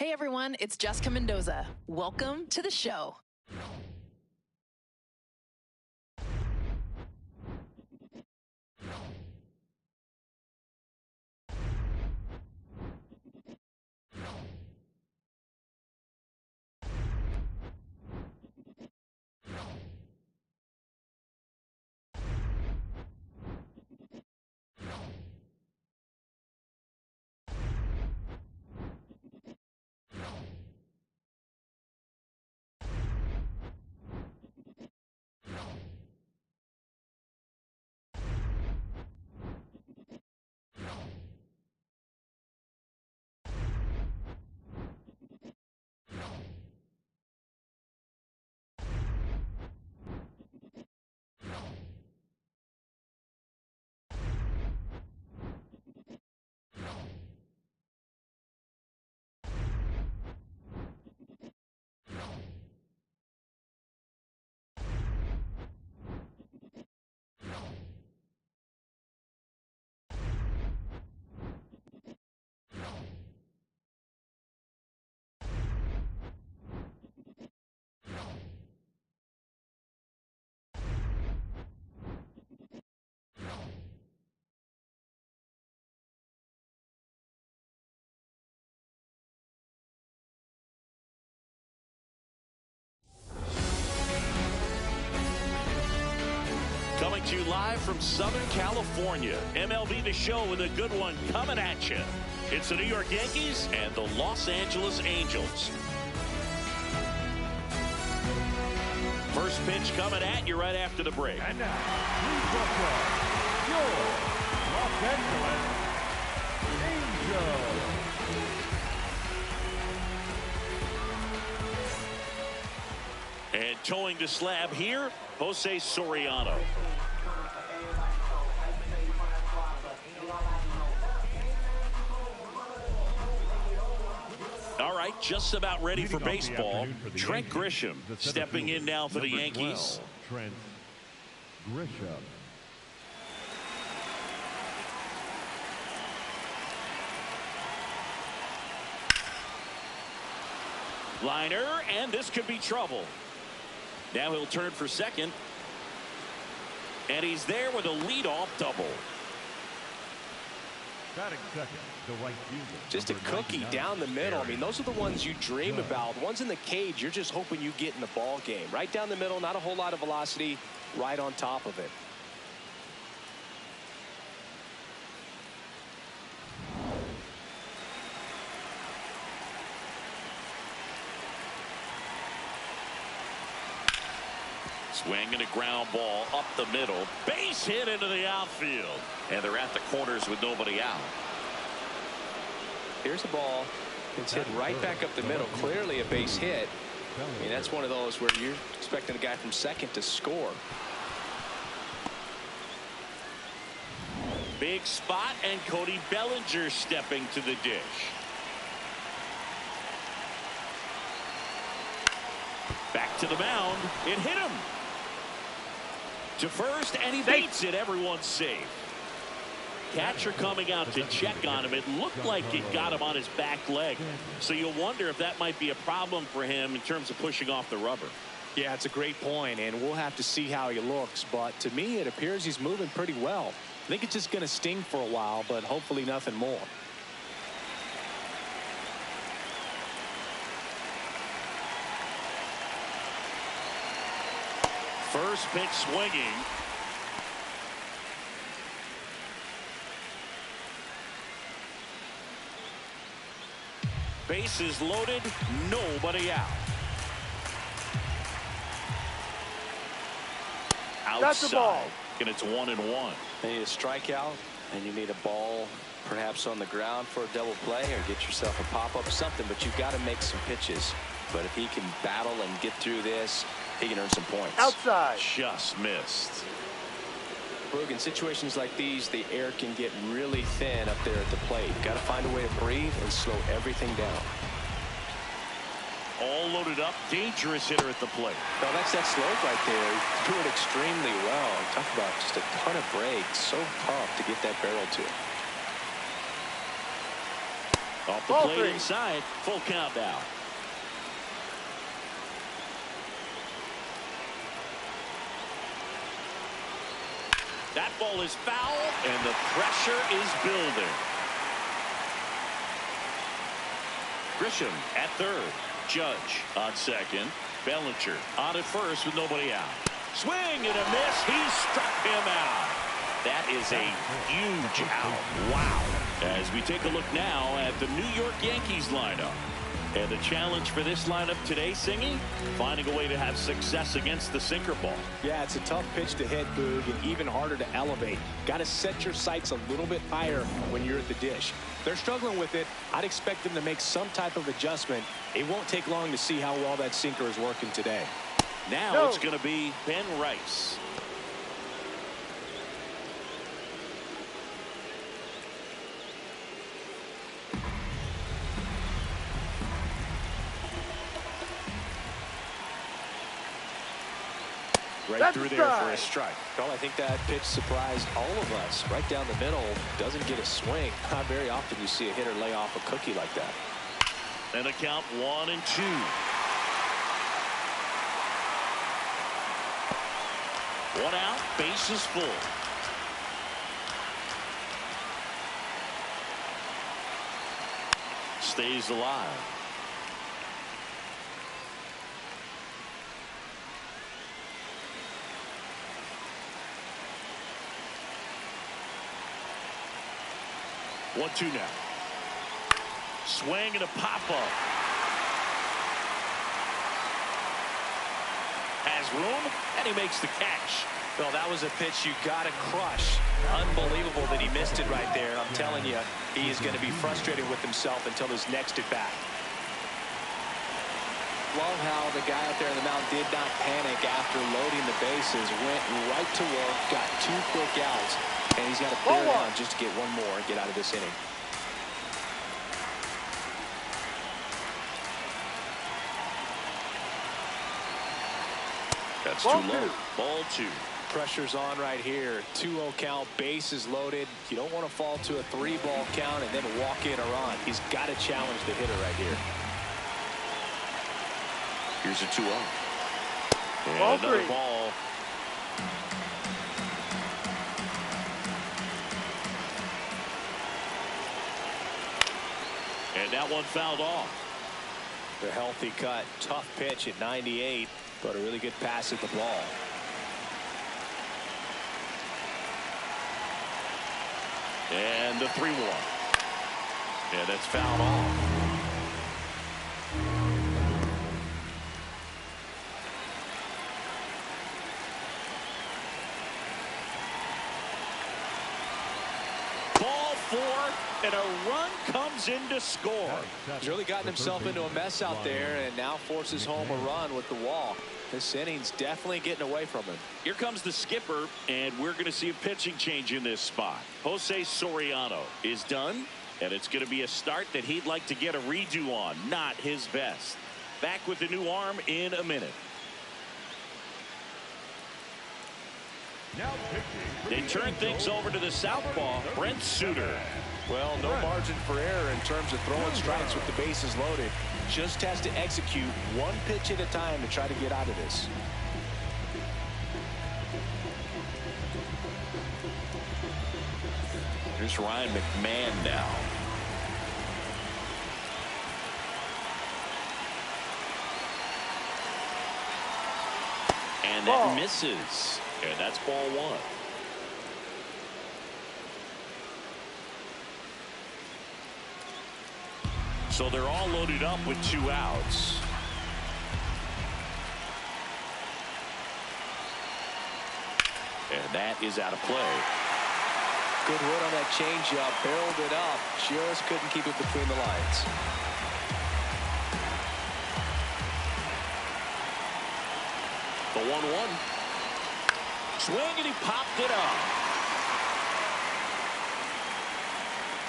Hey everyone, it's Jessica Mendoza. Welcome to the show. Coming to you live from Southern California, MLB The Show with a good one coming at you. It's the New York Yankees and the Los Angeles Angels. First pitch coming at you right after the break. And now, please welcome your Los Angeles Angels. And towing the slab here, Jose Soriano. All right, just about ready for baseball. Trent Grisham stepping in now for the Yankees. Trent Grisham. Liner, and this could be trouble. Now he'll turn for second. And he's there with a leadoff double. Batting second, the right fielder. Just a cookie down the middle. I mean, those are the ones you dream about. Ones in the cage, you're just hoping you get in the ball game. Right down the middle, not a whole lot of velocity, right on top of it. Swinging a ground ball up the middle. Base hit into the outfield. And they're at the corners with nobody out. Here's the ball. It's hit right back up the middle. Clearly a base hit. I mean, that's one of those where you're expecting the guy from second to score. Big spot, and Cody Bellinger stepping to the dish. Back to the mound. It hit him. To first, and he beats it. Everyone's safe. Catcher coming out to check on him. It looked like it got him on his back leg. So you wonder if that might be a problem for him in terms of pushing off the rubber. Yeah, it's a great point, and we'll have to see how he looks. But to me, it appears he's moving pretty well. I think it's just going to sting for a while, but hopefully nothing more. First pitch swinging. Bases loaded, nobody out. That's the ball. And it's 1-1. You need a strikeout, and you need a ball perhaps on the ground for a double play, or get yourself a pop-up, something, but you've got to make some pitches. But if he can battle and get through this, he can earn some points. Outside. Just missed. Boog, in situations like these, the air can get really thin up there at the plate. Got to find a way to breathe and slow everything down. All loaded up, dangerous hitter at the plate. Well, that's that slope right there. He threw it extremely well. Talk about just a ton of breaks. So tough to get that barrel to it. Off the plate inside. Full count now. That ball is foul, and the pressure is building. Grisham at third. Judge on second. Bellinger on at first with nobody out. Swing and a miss. He struck him out. That is a huge out. Wow. As we take a look now at the New York Yankees lineup. And the challenge for this lineup today, Singy, finding a way to have success against the sinker ball. Yeah, it's a tough pitch to hit, Boog, and even harder to elevate. Got to set your sights a little bit higher when you're at the dish. They're struggling with it. I'd expect them to make some type of adjustment. It won't take long to see how well that sinker is working today. Now it's going to be Ben Rice. Right through there for a strike. Well, I think that pitch surprised all of us. Right down the middle, doesn't get a swing. Not very often you see a hitter lay off a cookie like that. And a count 1-2. One out, bases full. Stays alive. One-two now. Swing and a pop-up. Has room, and he makes the catch. Well, that was a pitch you got to crush. Unbelievable that he missed it right there. I'm telling you, he is going to be frustrated with himself until his next at bat. Love how the guy out there on the mound did not panic after loading the bases. Went right to work, got 2 quick outs, and he's got to clear it on just to get one more and get out of this inning. That's too low. Ball 2. Pressure's on right here. 2-0 count, bases loaded. You don't want to fall to a 3-ball count and then walk in or on. He's got to challenge the hitter right here. Here's a 2-0. And another ball. And that one fouled off. The healthy cut. Tough pitch at 98, but a really good pass at the ball. And the 3-1. Yeah, that's fouled off. Ball 4, and a run comes in to score. He's really gotten himself into a mess out there and now forces home a run with the walk. This inning's definitely getting away from him. Here comes the skipper, and we're going to see a pitching change in this spot. Jose Soriano is done, and it's going to be a start that he'd like to get a redo on. Not his best. Back with the new arm in a minute. They turn things over to the southpaw, Brent Suter. Well, no margin for error in terms of throwing strikes with the bases loaded. Just has to execute one pitch at a time to try to get out of this. Here's Ryan McMahon now. And that misses. And that's ball 1. So they're all loaded up with 2 outs. And that is out of play. Good wood on that changeup. Barreled it up. Just couldn't keep it between the lines. The 1-1. Swing, and he popped it up.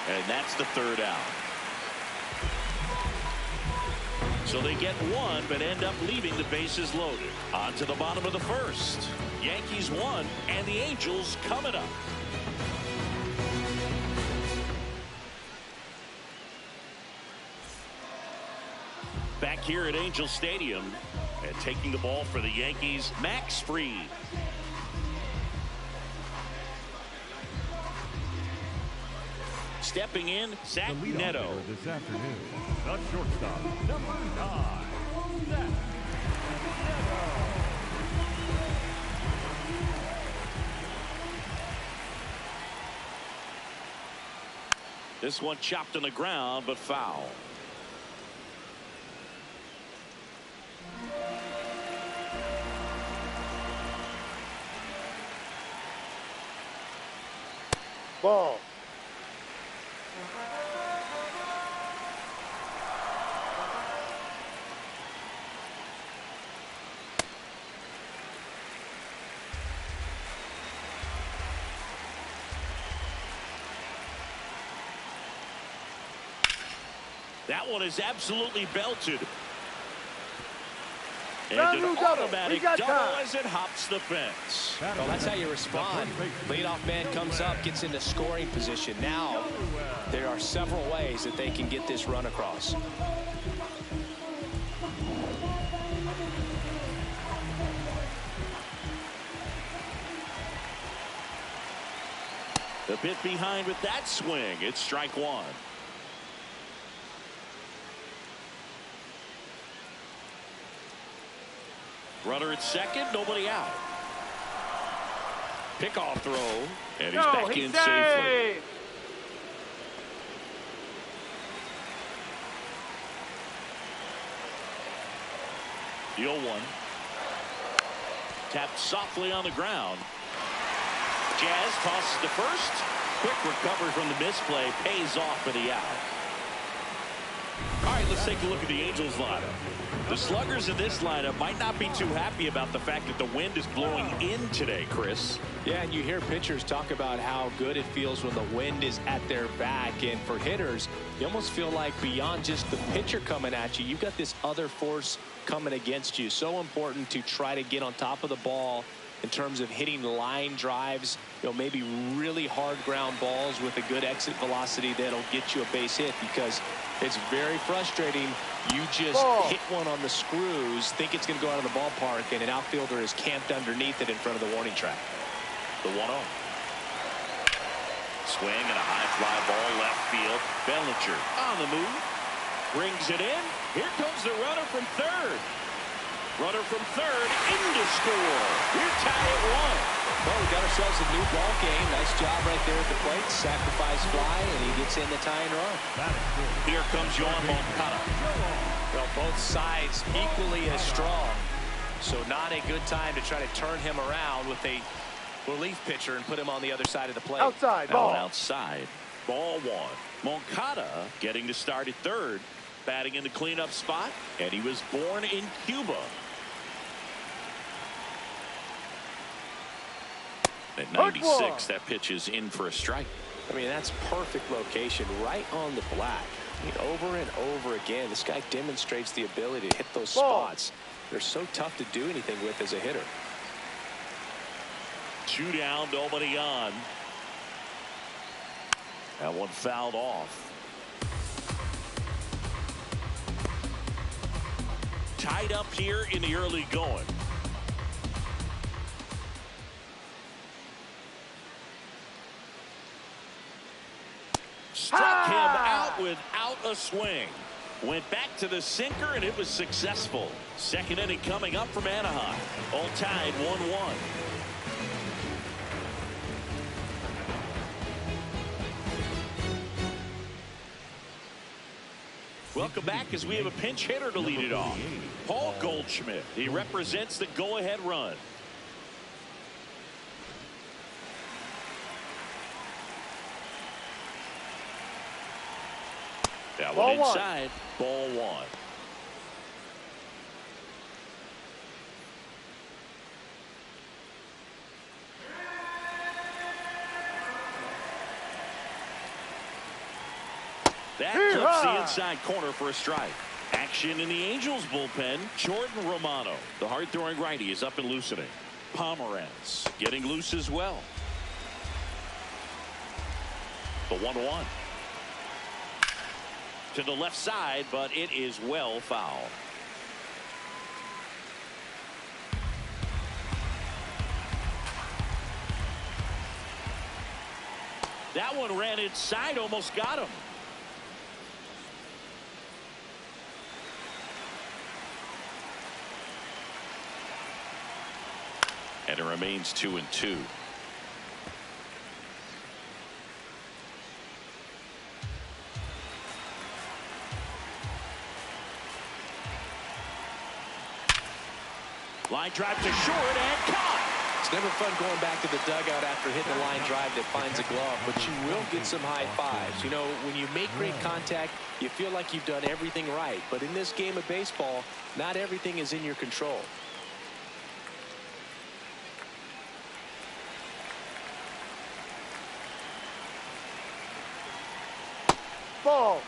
And that's the 3rd out. So they get 1, but end up leaving the bases loaded. On to the bottom of the 1st. Yankees 1, and the Angels coming up. here at Angel Stadium. And taking the ball for the Yankees, Max Fried. Stepping in, Zach The leadoff Neto. hitter this afternoon, the shortstop, number 9, Zach Neto. This one chopped on the ground, but foul. Ball. That one is absolutely belted. And Ground an rule double. automatic We got double time. as it hops the fence. Well, that's how you respond. Leadoff man comes up, gets into scoring position. Now, there are several ways that they can get this run across. A bit behind with that swing. It's strike one. Runner at second, nobody out. Pickoff throw, and he's back in safely. The 0-1. Tapped softly on the ground. Jazz tosses to first. Quick recovery from the misplay, pays off for the out. All right, let's take a look at the Angels lineup. The sluggers in this lineup might not be too happy about the fact that the wind is blowing in today, Chris. Yeah, and you hear pitchers talk about how good it feels when the wind is at their back. And for hitters, you almost feel like beyond just the pitcher coming at you, you've got this other force coming against you. So important to try to get on top of the ball in terms of hitting line drives, maybe really hard ground balls with a good exit velocity that'll get you a base hit, because it's very frustrating. You just hit one on the screws, think it's going to go out of the ballpark, and an outfielder is camped underneath it in front of the warning track. The 1-0. Swing and a high fly ball left field. Bellinger on the move. Brings it in. Here comes the runner from third. Runner from third in to score. We're tied at 1. Well, we got ourselves a new ball game. Nice job right there at the plate. Sacrifice fly, and he gets in the tying run. Here comes Yoan Moncada. Well, both sides equally as strong. So not a good time to try to turn him around with a relief pitcher and put him on the other side of the plate. Outside, Ball ball. outside. Ball 1. Moncada getting to start at third. Batting in the cleanup spot. And he was born in Cuba. At 96, that pitch is in for a strike. I mean, that's perfect location, right on the black. I mean, over and over again, this guy demonstrates the ability to hit those spots. They're so tough to do anything with as a hitter. 2 down, nobody on. That one fouled off. Tied up here in the early going. Struck him out without a swing. Went back to the sinker, and it was successful. Second inning coming up from Anaheim. All tied 1-1. Welcome back as we have a pinch hitter to lead it off. Paul Goldschmidt. He represents the go-ahead run. That one inside. Ball 1. That clips the inside corner for a strike. Action in the Angels bullpen. Jordan Romano, the hard-throwing righty, is up and loosening. Pomeranz getting loose as well. The 1-1. To the left side, but it is well foul. That one ran inside, almost got him. And it remains 2-2. Line drive to short and caught. It's never fun going back to the dugout after hitting a line drive that finds a glove, but you will get some high fives. You know, when you make great contact, you feel like you've done everything right. But in this game of baseball, not everything is in your control. Ball.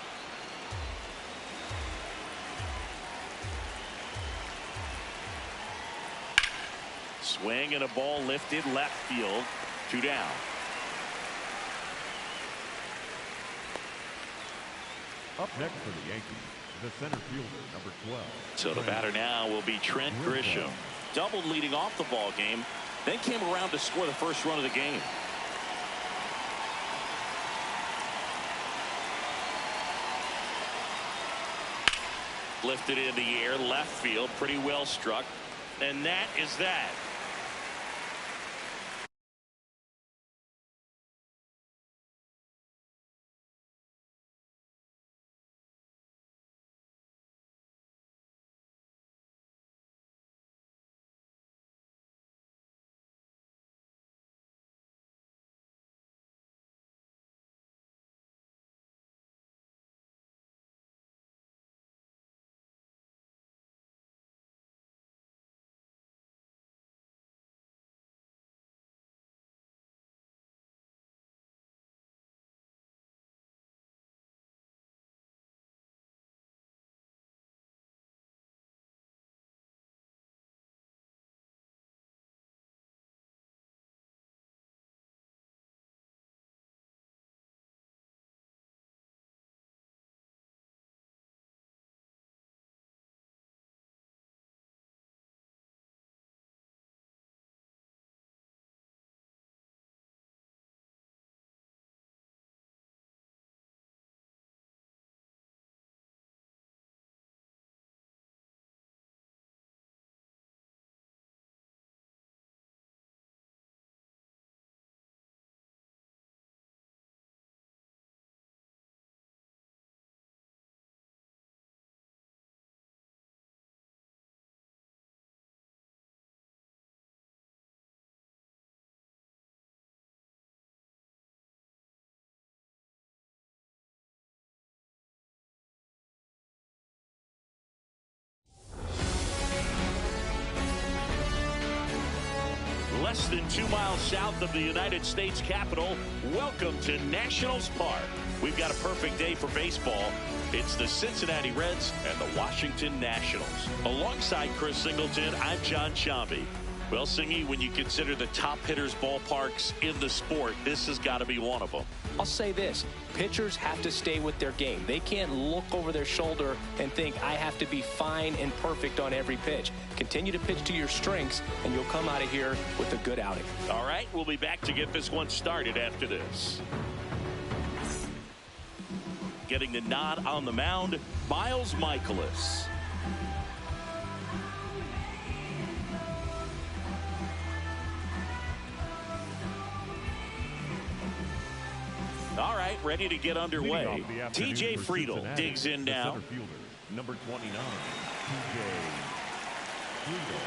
Swing and a ball lifted left field. 2 down. Up next for the Yankees, the center fielder, number 12. So the batter now will be Trent Grisham. Doubled leading off the ball game, then came around to score the first run of the game. Lifted in the air, left field, pretty well struck. And that is that. Less than 2 miles south of the United States Capitol. Welcome to Nationals Park. We've got a perfect day for baseball. It's the Cincinnati Reds and the Washington Nationals. Alongside Chris Singleton, I'm John Sciambi. Well, Singy, when you consider the top hitters ballparks in the sport, this has got to be one of them. I'll say this, pitchers have to stay with their game. They can't look over their shoulder and think, I have to be fine and perfect on every pitch. Continue to pitch to your strengths, and you'll come out of here with a good outing. All right, we'll be back to get this one started after this. Getting the nod on the mound, Miles Mikolas. All right, ready to get underway. TJ Friedl digs in now. Fielder, number 29, TJ Friedl.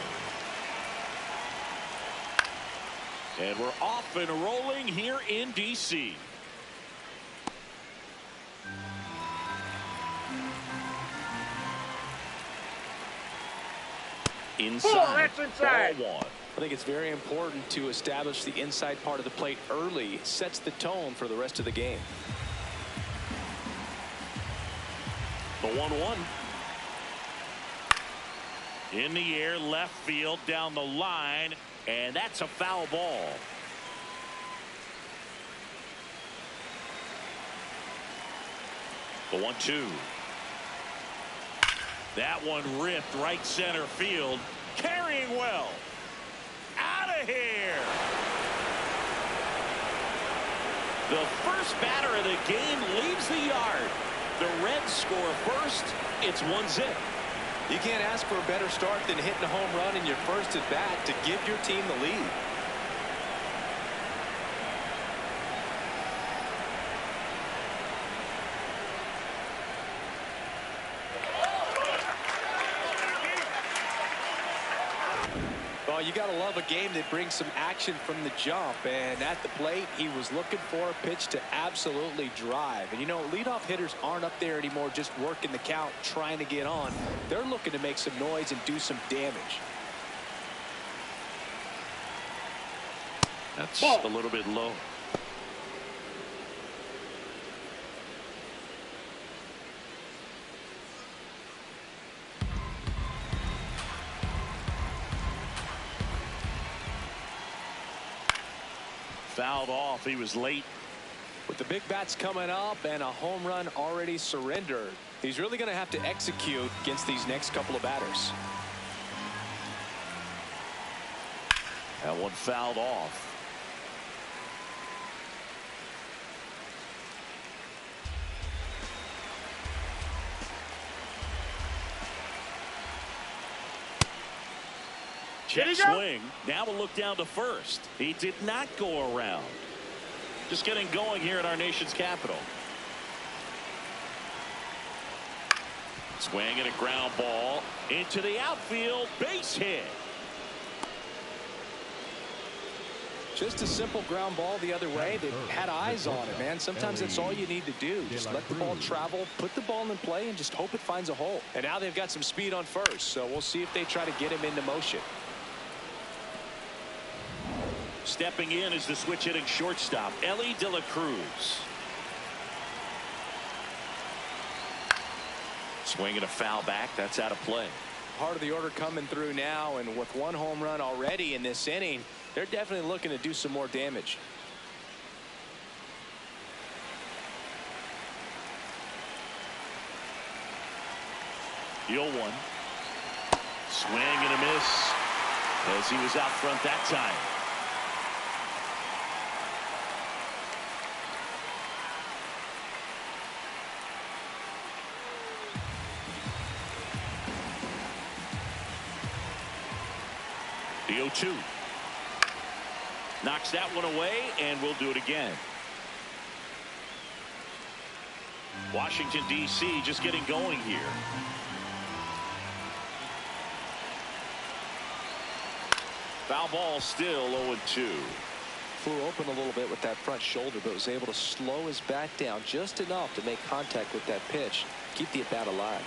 And we're off and rolling here in D.C. Inside. That's inside. Ball 1. I think it's very important to establish the inside part of the plate early. It sets the tone for the rest of the game. The 1-1. In the air, left field, down the line, and that's a foul ball. The 1-2. That one ripped right center field. Carrying well. Out of here. The first batter of the game leaves the yard. The Reds score first. It's 1-0. You can't ask for a better start than hitting a home run in your first at bat to give your team the lead. Well, you got to love a game that brings some action from the jump. And at the plate, he was looking for a pitch to absolutely drive. And, you know, leadoff hitters aren't up there anymore just working the count, trying to get on. They're looking to make some noise and do some damage. That's a little bit low. Fouled off. He was late. With the big bats coming up and a home run already surrendered, he's really going to have to execute against these next couple of batters. That one fouled off. Check swing. Now we'll look down to first. He did not go around. Just getting going here in our nation's capital. Swing and a ground ball into the outfield. Base hit. Just a simple ground ball the other way. They had eyes on it, man. Sometimes that's all you need to do. Just let the ball travel, put the ball in play, and just hope it finds a hole. And now they've got some speed on first, so we'll see if they try to get him into motion. Stepping in is the switch hitting shortstop, Elly De La Cruz. Swing and a foul back. That's out of play. Part of the order coming through now, and with one home run already in this inning, they're definitely looking to do some more damage. The 0-1. Swing and a miss as he was out front that time. The 0-2. Knocks that one away, and we'll do it again. Washington, D.C. just getting going here. Foul ball still 0-2. Flew open a little bit with that front shoulder, but was able to slow his bat down just enough to make contact with that pitch, keep the at-bat alive.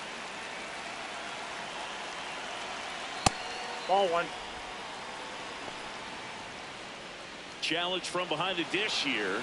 Ball one. Challenge from behind the dish here.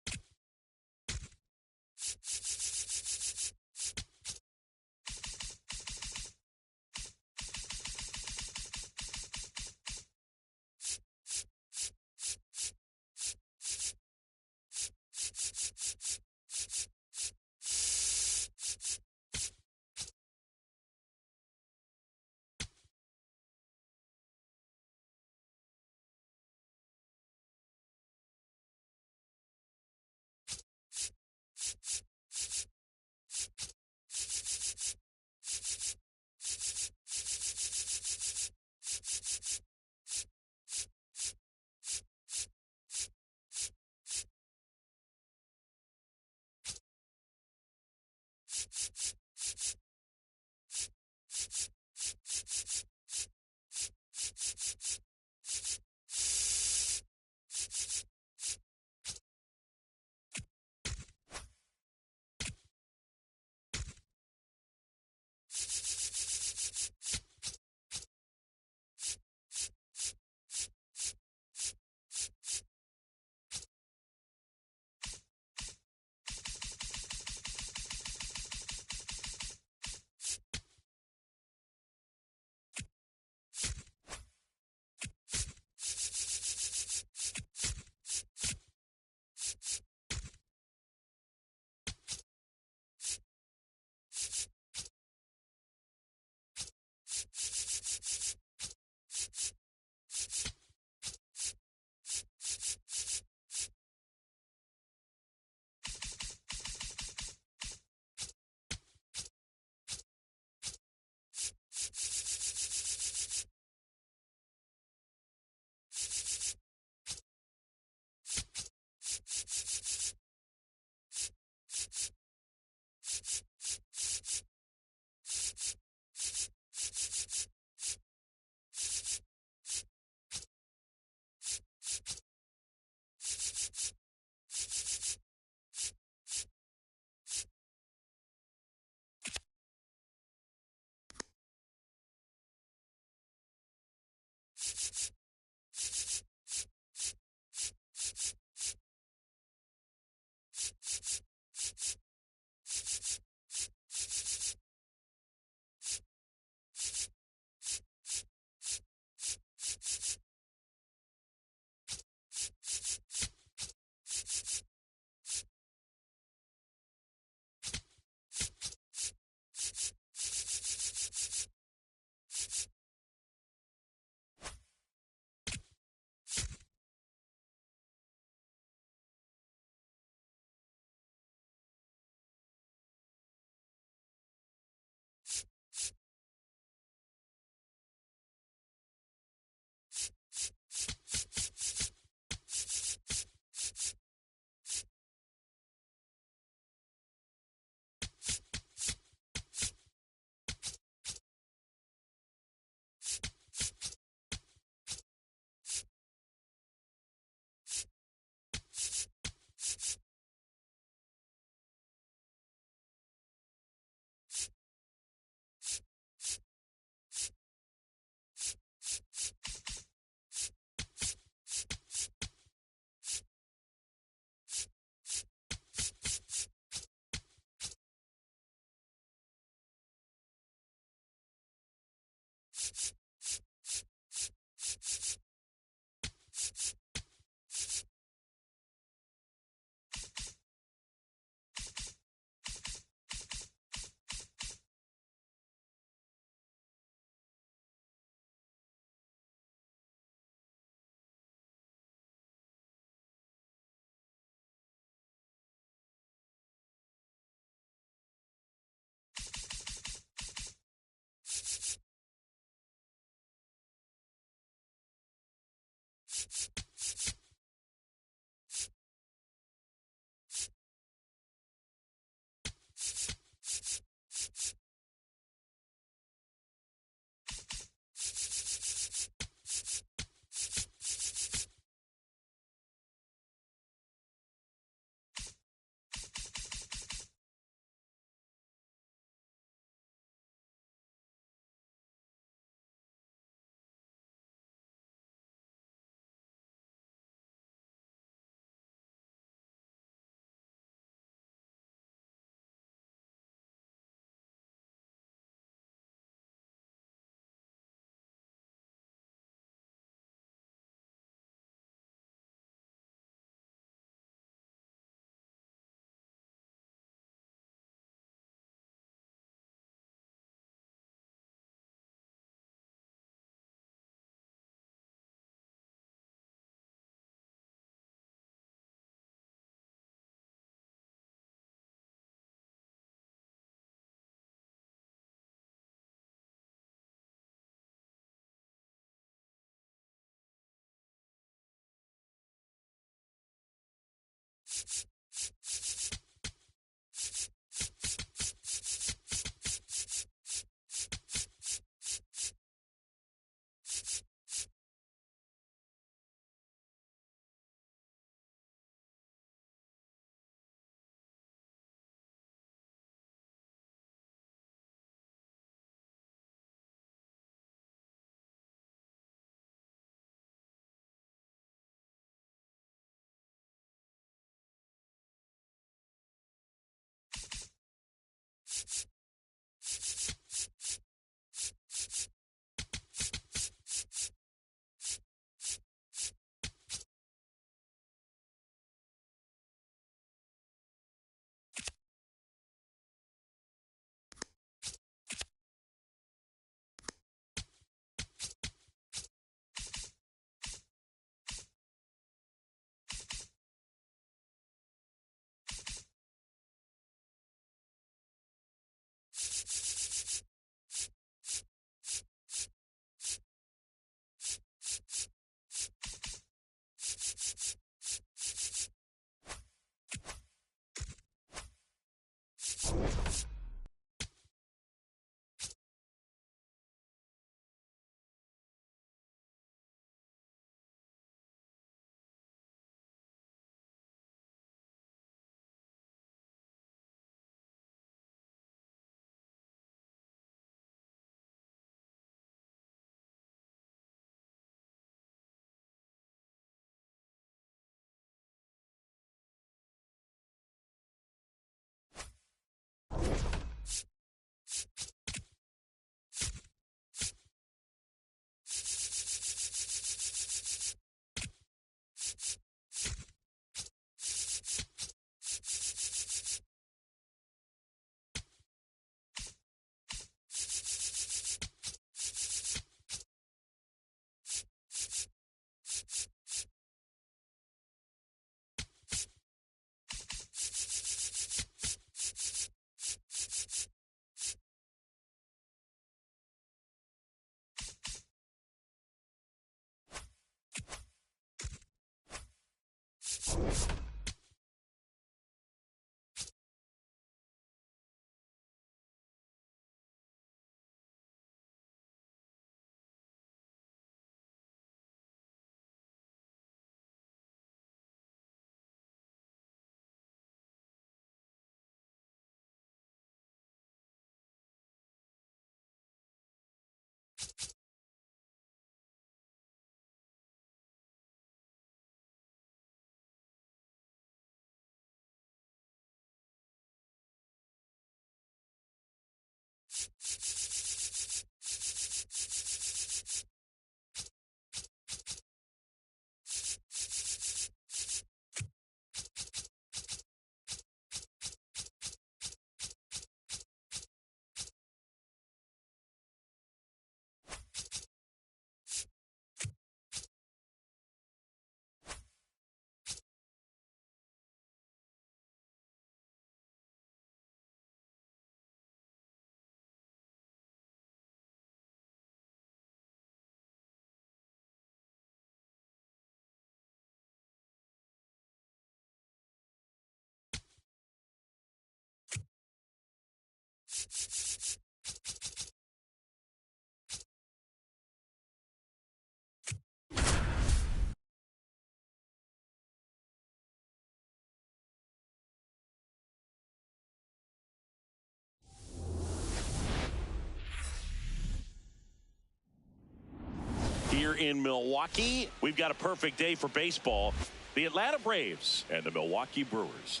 Here in Milwaukee, we've got a perfect day for baseball. The Atlanta Braves and the Milwaukee Brewers.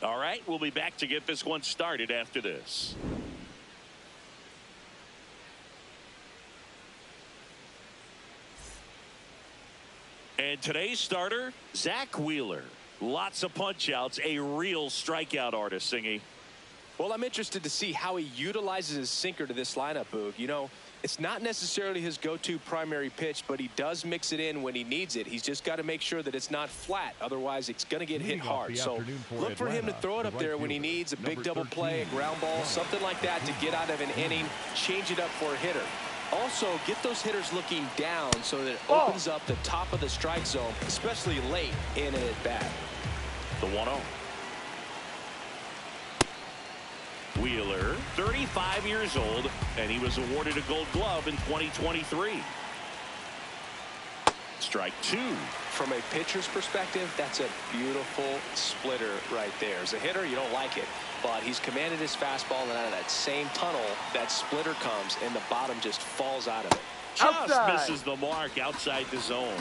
All right, we'll be back to get this one started after this. And today's starter, Zach Wheeler. Lots of punch outs, a real strikeout artist, Singy. Well, I'm interested to see how he utilizes his sinker to this lineup, Boog. You know, it's not necessarily his go-to primary pitch, but he does mix it in when he needs it. He's just got to make sure that it's not flat. Otherwise, it's going to get hit hard. So look for him to throw it up there when he needs a big double play, a ground ball, something like that to get out of an inning, change it up for a hitter. Also, get those hitters looking down so that it opens up the top of the strike zone, especially late in an at-bat. The 1-0. Wheeler, 35 years old, and he was awarded a Gold Glove in 2023. Strike 2. From a pitcher's perspective, that's a beautiful splitter right there. As a hitter, you don't like it, but he's commanded his fastball, and out of that same tunnel, that splitter comes, and the bottom just falls out of it. Just misses the mark outside the zone.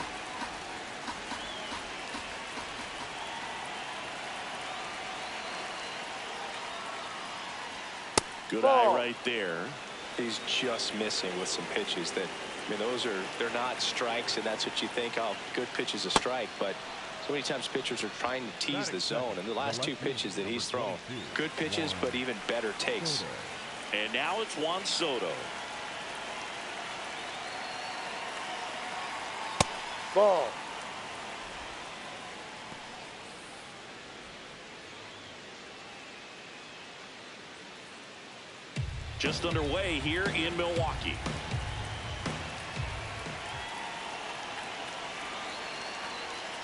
Good eye right there. He's just missing with some pitches that, I mean, they're not strikes, and that's what you think, oh, good pitch is a strike, but so many times pitchers are trying to tease the zone, and the last 2 pitches that he's thrown, good pitches, but even better takes. And now it's Juan Soto. Ball. Just underway here in Milwaukee.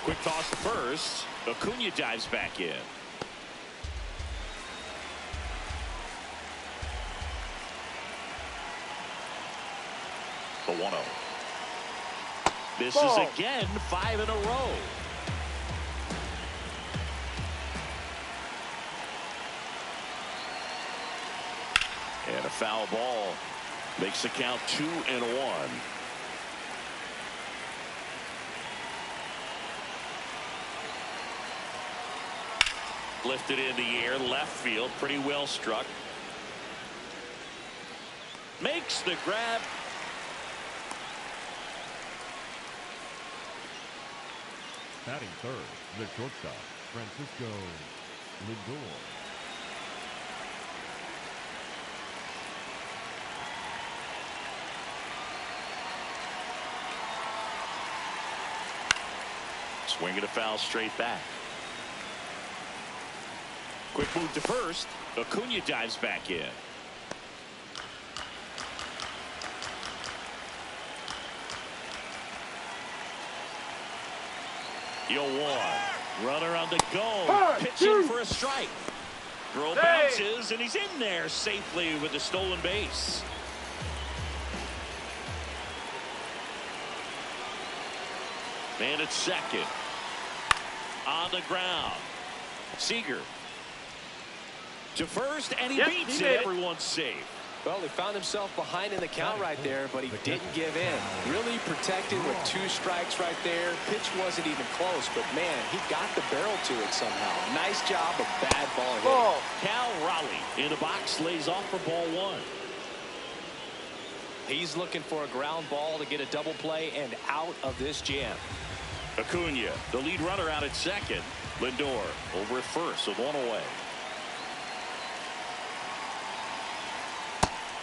Quick toss to first. Acuna dives back in. The 1-0. This is again 5 in a row. And a foul ball makes the count 2-1. Lifted in the air, left field, pretty well struck. Makes the grab. Batting third, the shortstop, Francisco Lindor. Swinging a foul straight back. Quick move to first. Acuna dives back in. Yo, 1. Runner on the go. Pitching for a strike. Throw bounces, and he's in there safely with the stolen base. Man at second. On the ground. Seager. To first, and he beats it. Everyone's safe. Well, he found himself behind in the count right there, but he didn't give in. Really protected with 2 strikes right there. Pitch wasn't even close, but man, he got the barrel to it somehow. Nice job of bad ball hitting. Cal Raleigh in the box lays off for ball 1. He's looking for a ground ball to get a double play and out of this jam. Acuna, the lead runner, out at second. Lindor over at first with 1 away.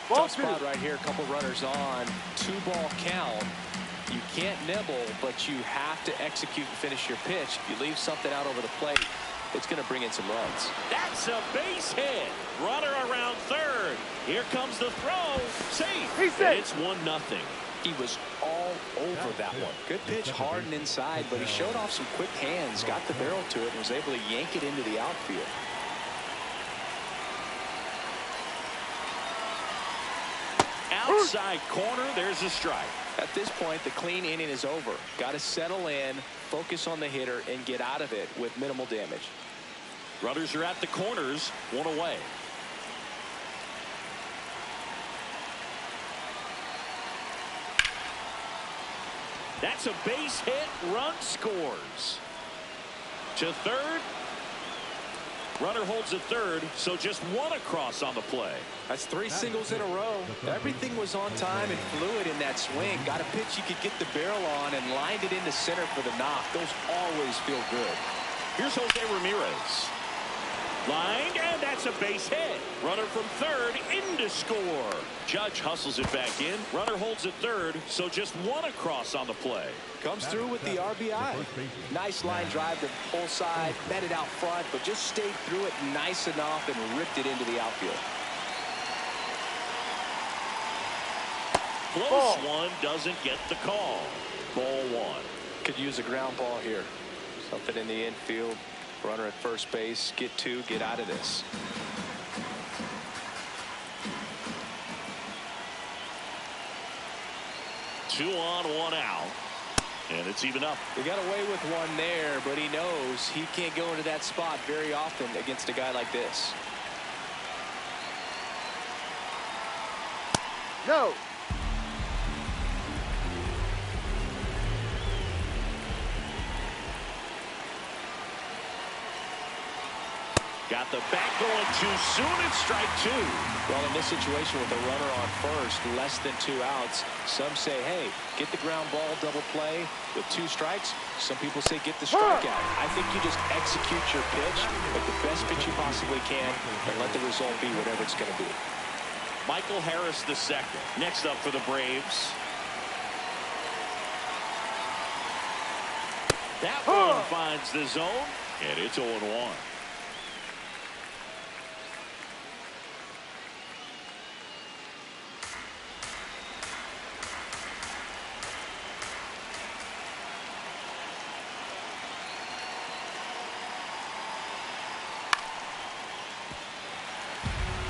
Tough spot right here. A couple runners on. 2-ball count. You can't nibble, but you have to execute and finish your pitch. If you leave something out over the plate, it's going to bring in some runs. That's a base hit. Runner around third. Here comes the throw. Safe. And it's 1-0. He was all over that one. Good pitch, hard and inside, but he showed off some quick hands, got the barrel to it, and was able to yank it into the outfield. Outside corner, there's a strike. At this point, the clean inning is over. Got to settle in, focus on the hitter, and get out of it with minimal damage. Runners are at the corners, 1 away. That's a base hit. Run scores. To third. Runner holds at third, so just 1 across on the play. That's 3 singles in a row. Everything was on time and fluid in that swing. Got a pitch you could get the barrel on and lined it into center for the knock. Those always feel good. Here's Jose Ramirez. Lined, and that's a base hit. Runner from third in to score. Judge hustles it back in. Runner holds at third, so just 1 across on the play. Comes through with the RBI. Nice line drive to the pull side, met it out front, but just stayed through it nice enough and ripped it into the outfield. Close one, doesn't get the call. Ball one. Could use a ground ball here. Something in the infield. Runner at first base. Get two, get out of this. Two on, one out. And it's even up. He got away with one there, but he knows he can't go into that spot very often against a guy like this. No. Got the bat going too soon. It's strike two. Well, in this situation with a runner on first, less than 2 outs, some say, hey, get the ground ball double play with 2 strikes. Some people say get the strikeout. I think you just execute your pitch with the best pitch you possibly can and let the result be whatever it's going to be. Michael Harris the second. Next up for the Braves. That one finds the zone, and it's 0-1.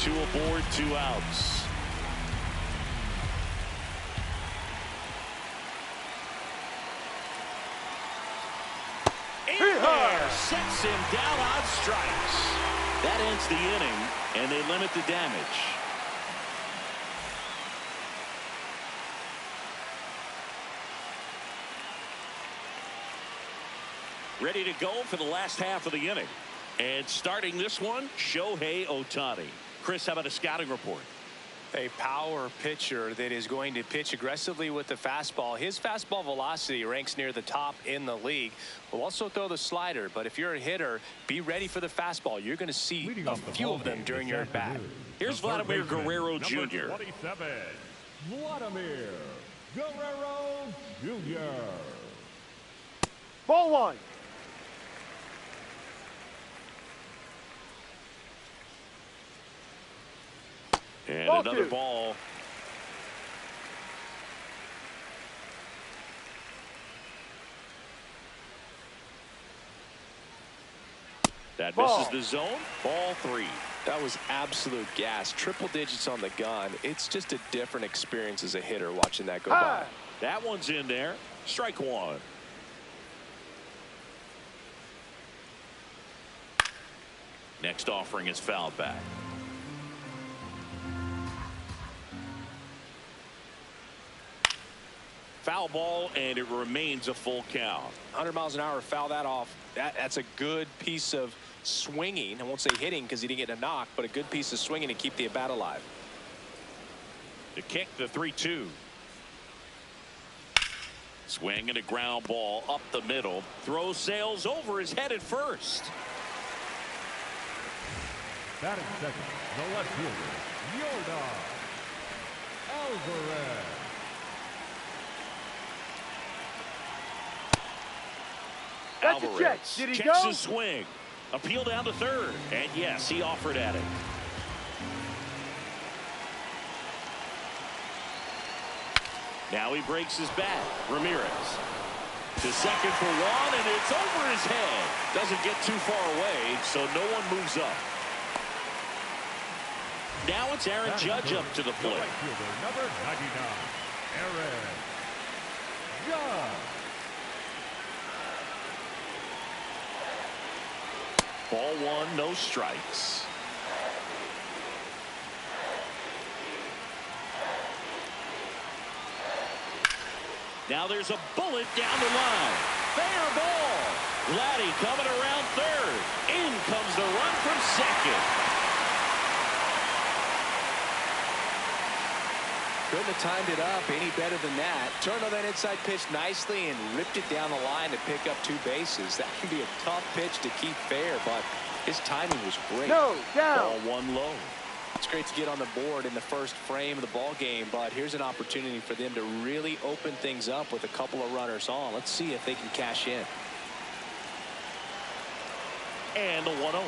Two aboard, 2 outs. In there, sets him down on strikes. That ends the inning, and they limit the damage. Ready to go for the last half of the inning. And starting this one, Shohei Ohtani. Chris, how about a scouting report? A power pitcher that is going to pitch aggressively with the fastball. His fastball velocity ranks near the top in the league. Will also throw the slider, but if you're a hitter, be ready for the fastball. You're going to see a few of them during your at-bat. Here's Vladimir Guerrero Jr. 27, Vladimir Guerrero Jr. Ball one. And Ball another two. ball. That misses the zone. Ball 3. That was absolute gas. Triple digits on the gun. It's just a different experience as a hitter watching that go by. That one's in there. Strike one. Next offering is fouled back. Foul ball, and it remains a full count. 100 miles an hour, foul that off. That's a good piece of swinging. I won't say hitting because he didn't get a knock, but a good piece of swinging to keep the at bat alive. To kick the 3-2. Swing and a ground ball up the middle. Throw sails over his head at first. Batting second, the left fielder, Yordan Alvarez. That's Alvarez a check. Did he checks his swing. Appeal down to third. And yes, he offered at it. Now he breaks his bat. Ramirez to second for one, and it's over his head. Doesn't get too far away, so no one moves up. Now it's Aaron Judge up to the plate. Right fielder, number 99, Aaron Judge. Ball one, no strikes. Now there's a bullet down the line. Fair ball. Vladdy coming around third. In comes the run from second. Couldn't have timed it up any better than that. Turned on that inside pitch nicely and ripped it down the line to pick up 2 bases. That can be a tough pitch to keep fair, but his timing was great. No, down. Ball one low. It's great to get on the board in the first frame of the ball game, but here's an opportunity for them to really open things up with a couple of runners on. Let's see if they can cash in. And the 1-0.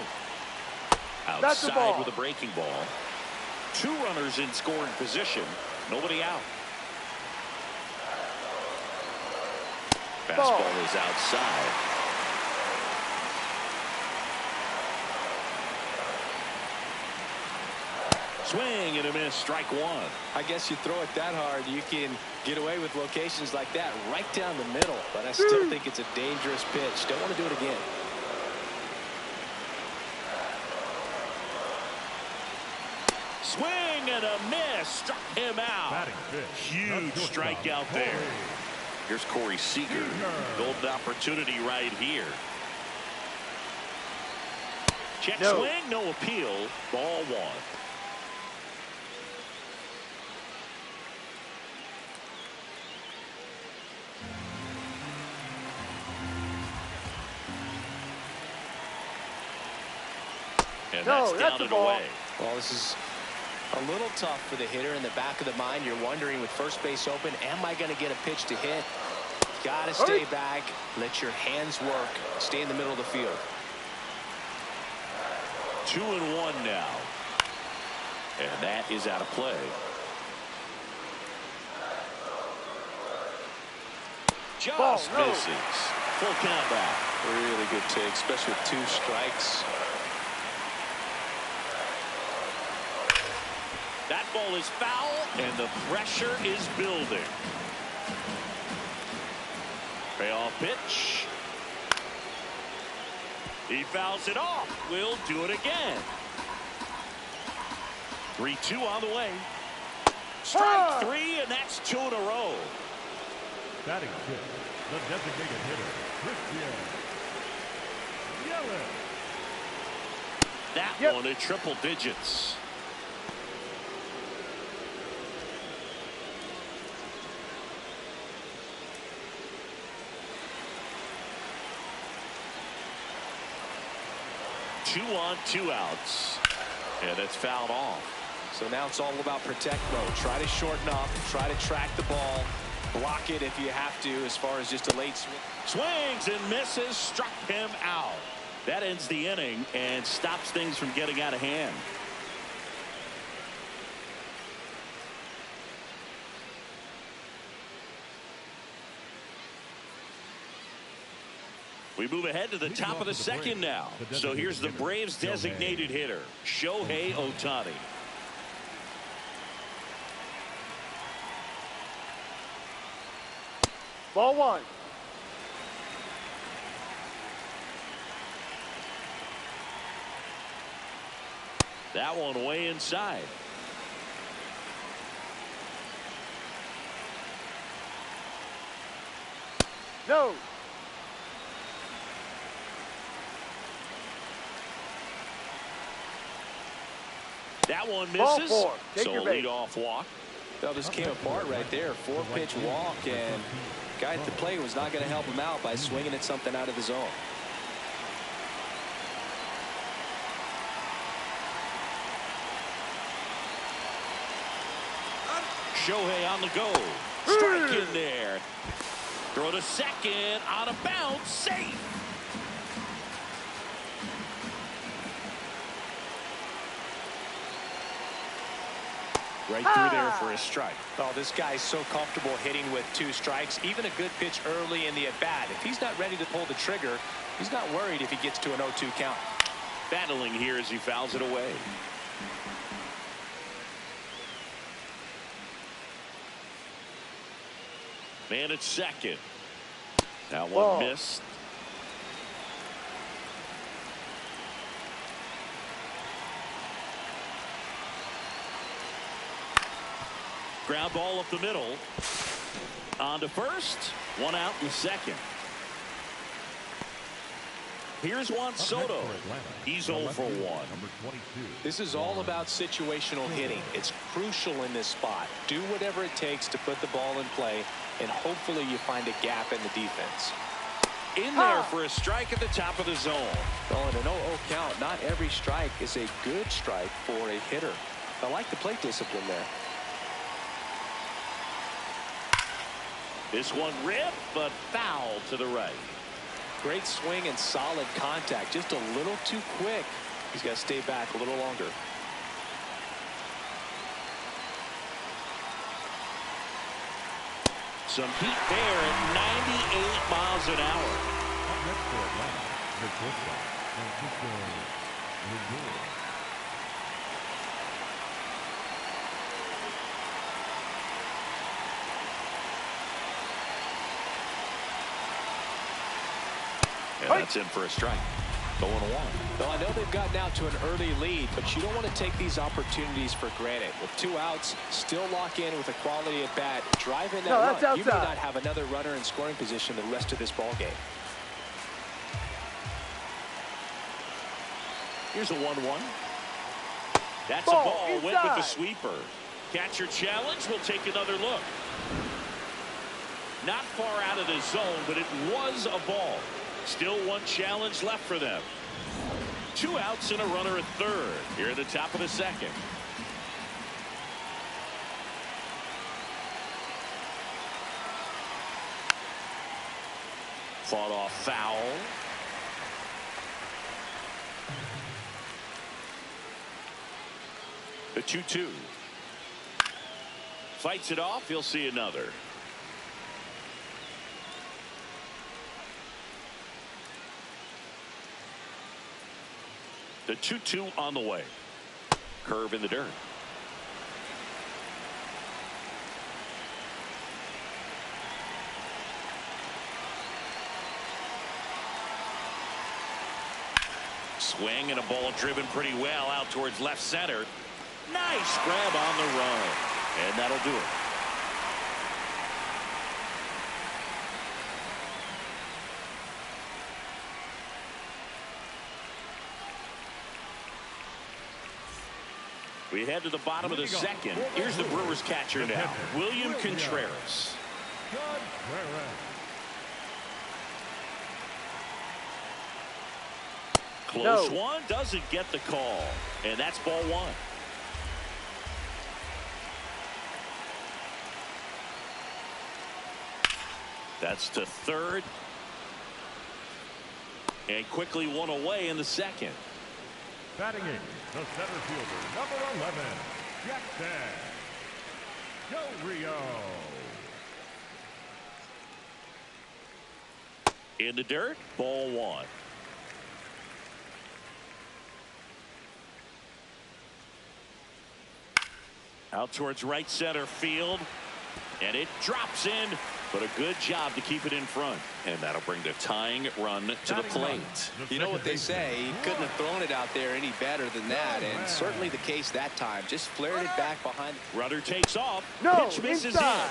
That's the Outside ball. with a breaking ball. 2 runners in scoring position. Nobody out. Fastball is outside. Swing and a miss, strike one. I guess you throw it that hard, you can get away with locations like that right down the middle. But I still think it's a dangerous pitch. Don't want to do it again. Swing and a miss, struck him out. Huge strikeout there. Here's Corey Seager. Golden opportunity right here. Check swing, no appeal. Ball one. And that's down and away. Well, this is a little tough for the hitter. In the back of the mind, you're wondering with first base open, am I going to get a pitch to hit? Got to stay back, let your hands work, stay in the middle of the field. 2-1 now. And that is out of play. Just misses. Full count back. Really good take, especially with 2 strikes. That ball is foul, and the pressure is building. Payoff pitch. He fouls it off. We'll do it again. 3-2 on the way. Strike 3, and that's 2 in a row. Batting fifth, the designated hitter, Christian Yelich. That one at triple digits. Two on, 2 outs. And it's fouled off. So now it's all about protect mode. Try to shorten up, try to track the ball, block it if you have to, as far as just a late swing. Swings and misses, struck him out. That ends the inning and stops things from getting out of hand. We move ahead to the top of the second now. So here's the Braves designated hitter, Shohei Ohtani. Ball one. That one way inside. No. That one Ball misses. 4. Take So your a base. leadoff walk. Well, this came apart right there. 4-pitch walk, and guy at the plate was not going to help him out by swinging at something out of the zone. Shohei on the go. Strike in there. Throw to second. Out of bounds. Safe. Right through there for a strike. Oh, this guy's so comfortable hitting with 2 strikes. Even a good pitch early in the at-bat. If he's not ready to pull the trigger, he's not worried if he gets to an 0-2 count. Battling here as he fouls it away. Man at second. That one missed. Ground ball up the middle. On to first. 1 out in the second. Here's Juan Soto. He's 0 for 1. This is all about situational hitting. It's crucial in this spot. Do whatever it takes to put the ball in play, and hopefully you find a gap in the defense. In there for a strike at the top of the zone. Well, in an 0-0 count, not every strike is a good strike for a hitter. I like the plate discipline there. This one ripped, but foul to the right. Great swing and solid contact. Just a little too quick. He's got to stay back a little longer. Some heat there at 98 miles an hour. Up next for Atlanta, the shortstop, Francisco Lindor. And that's in for a strike. 0-1. Well, I know they've gotten out to an early lead, but you don't want to take these opportunities for granted. With 2 outs, still lock in with a quality at bat. Drive in that run. That's You may outside. not have another runner in scoring position the rest of this ball game. Here's a 1-1. That's Ball a ball. Went with the inside. sweeper. Catcher challenge. We'll take another look. Not far out of the zone, but it was a ball. Still one challenge left for them. 2 outs and a runner at third here at the top of the second. Fought off foul. The 2-2. Fights it off. He'll see another. The 2-2 on the way. Curve in the dirt. Swing and a ball driven pretty well out towards left center. Nice grab on the run. And that'll do it. We head to the bottom of the second. Here's the Brewers catcher now, William Contreras. Close one, doesn't get the call. And that's ball 1. That's to third. And quickly one away in the second. Batting in, the center fielder, number 11, Jackson Del Rio. In the dirt, ball 1. Out towards right center field. And it drops in, but a good job to keep it in front. And that'll bring the tying run to the plate. You know what they say, he couldn't have thrown it out there any better than that, and certainly the case that time. Just flared it back behind. Runner takes off. No, pitch misses inside. in.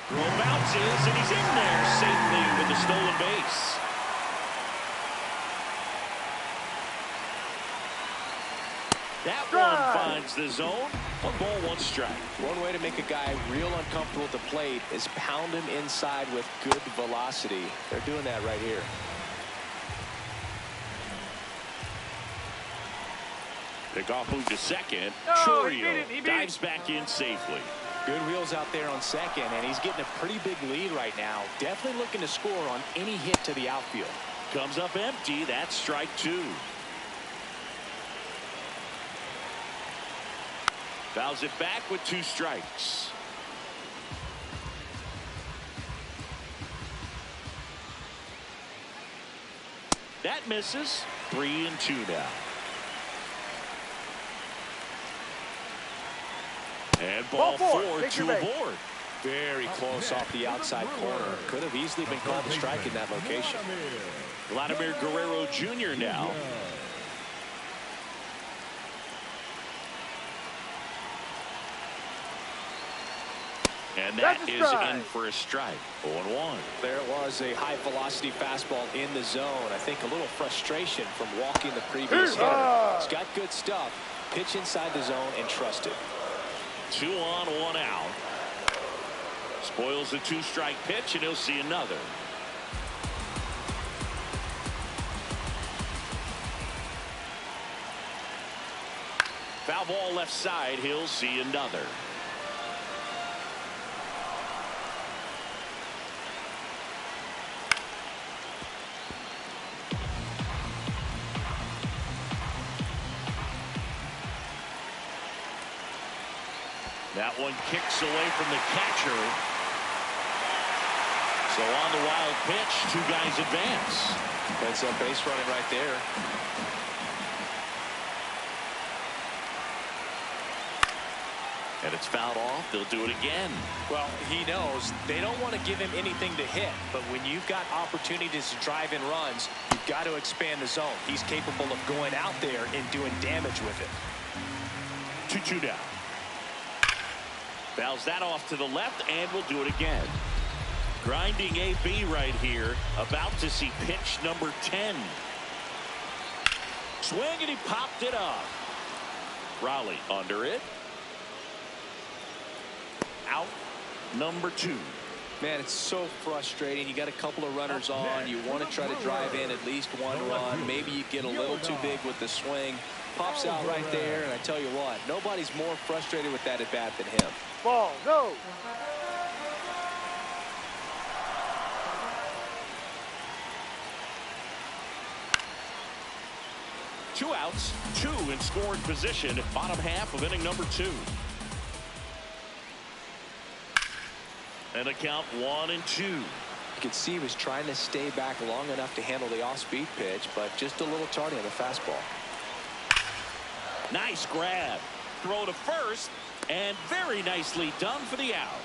Throw bounces, and he's in there safely with the stolen base. That one finds the zone. A ball, 1 strike. One way to make a guy real uncomfortable at the plate is pound him inside with good velocity. They're doing that right here. Pickoff move to second. No, he beat Chourio it, he beat dives it. back in safely. Good wheels out there on second, and he's getting a pretty big lead right now. Definitely looking to score on any hit to the outfield. Comes up empty. That's strike 2. Fouls it back with 2 strikes. That misses. 3-2 now. And ball 4, Take 2 your base. aboard. Very close off the outside corner. Could have easily been called a strike in that location. Vladimir Guerrero Jr. now. And that That's a is strike. in for a strike. 0-1. There was a high velocity fastball in the zone. I think a little frustration from walking the previous hitter. He's got good stuff. Pitch inside the zone and trust it. 2 on, 1 out. Spoils the 2-strike pitch, and he'll see another. Foul ball left side. He'll see another. That one kicks away from the catcher. So on the wild pitch, two guys advance. That's a base running right there. And it's fouled off. They'll do it again. Well, he knows they don't want to give him anything to hit, but when you've got opportunities to drive in runs, you've got to expand the zone. He's capable of going out there and doing damage with it. 2-2 down. Fouls that off to the left, and we'll do it again. Grinding AB right here, about to see pitch number 10. Swing, and he popped it up. Raleigh under it. Out number 2. Man, it's so frustrating. You got a couple of runners on. You want to try to drive in at least one run. Maybe you get a little too big with the swing. Pops out right there, and I tell you what, nobody's more frustrated with that at bat than him. Ball, no. Two outs, 2 in scoring position, bottom half of inning number 2. And a count 1-2. You could see he was trying to stay back long enough to handle the off-speed pitch, but just a little tardy on the fastball. Nice grab. Throw to first, and very nicely done for the out.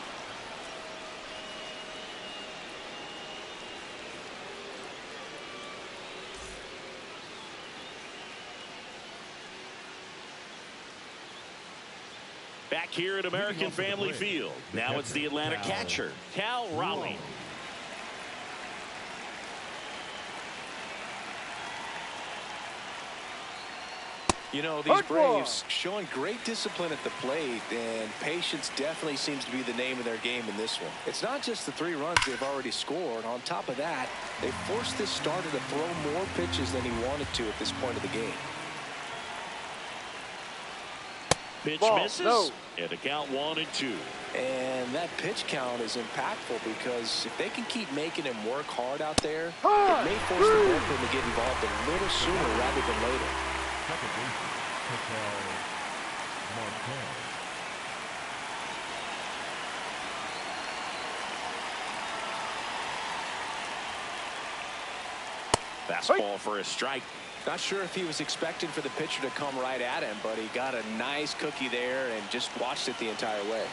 Back here at American Family Field. Now it's the Atlanta catcher, Cal Raleigh. You know, these Braves showing great discipline at the plate, and patience definitely seems to be the name of their game in this one. It's not just the 3 runs they've already scored. On top of that, they forced this starter to throw more pitches than he wanted to at this point of the game. Pitch Ball, misses, no. and a count 1-2. And that pitch count is impactful because if they can keep making him work hard out there, it may force the bullpen to get involved a little sooner rather than later. Second baseman, Ketel Marquez. Fastball for a strike. Not sure if he was expecting for the pitcher to come right at him, but he got a nice cookie there and just watched it the entire way.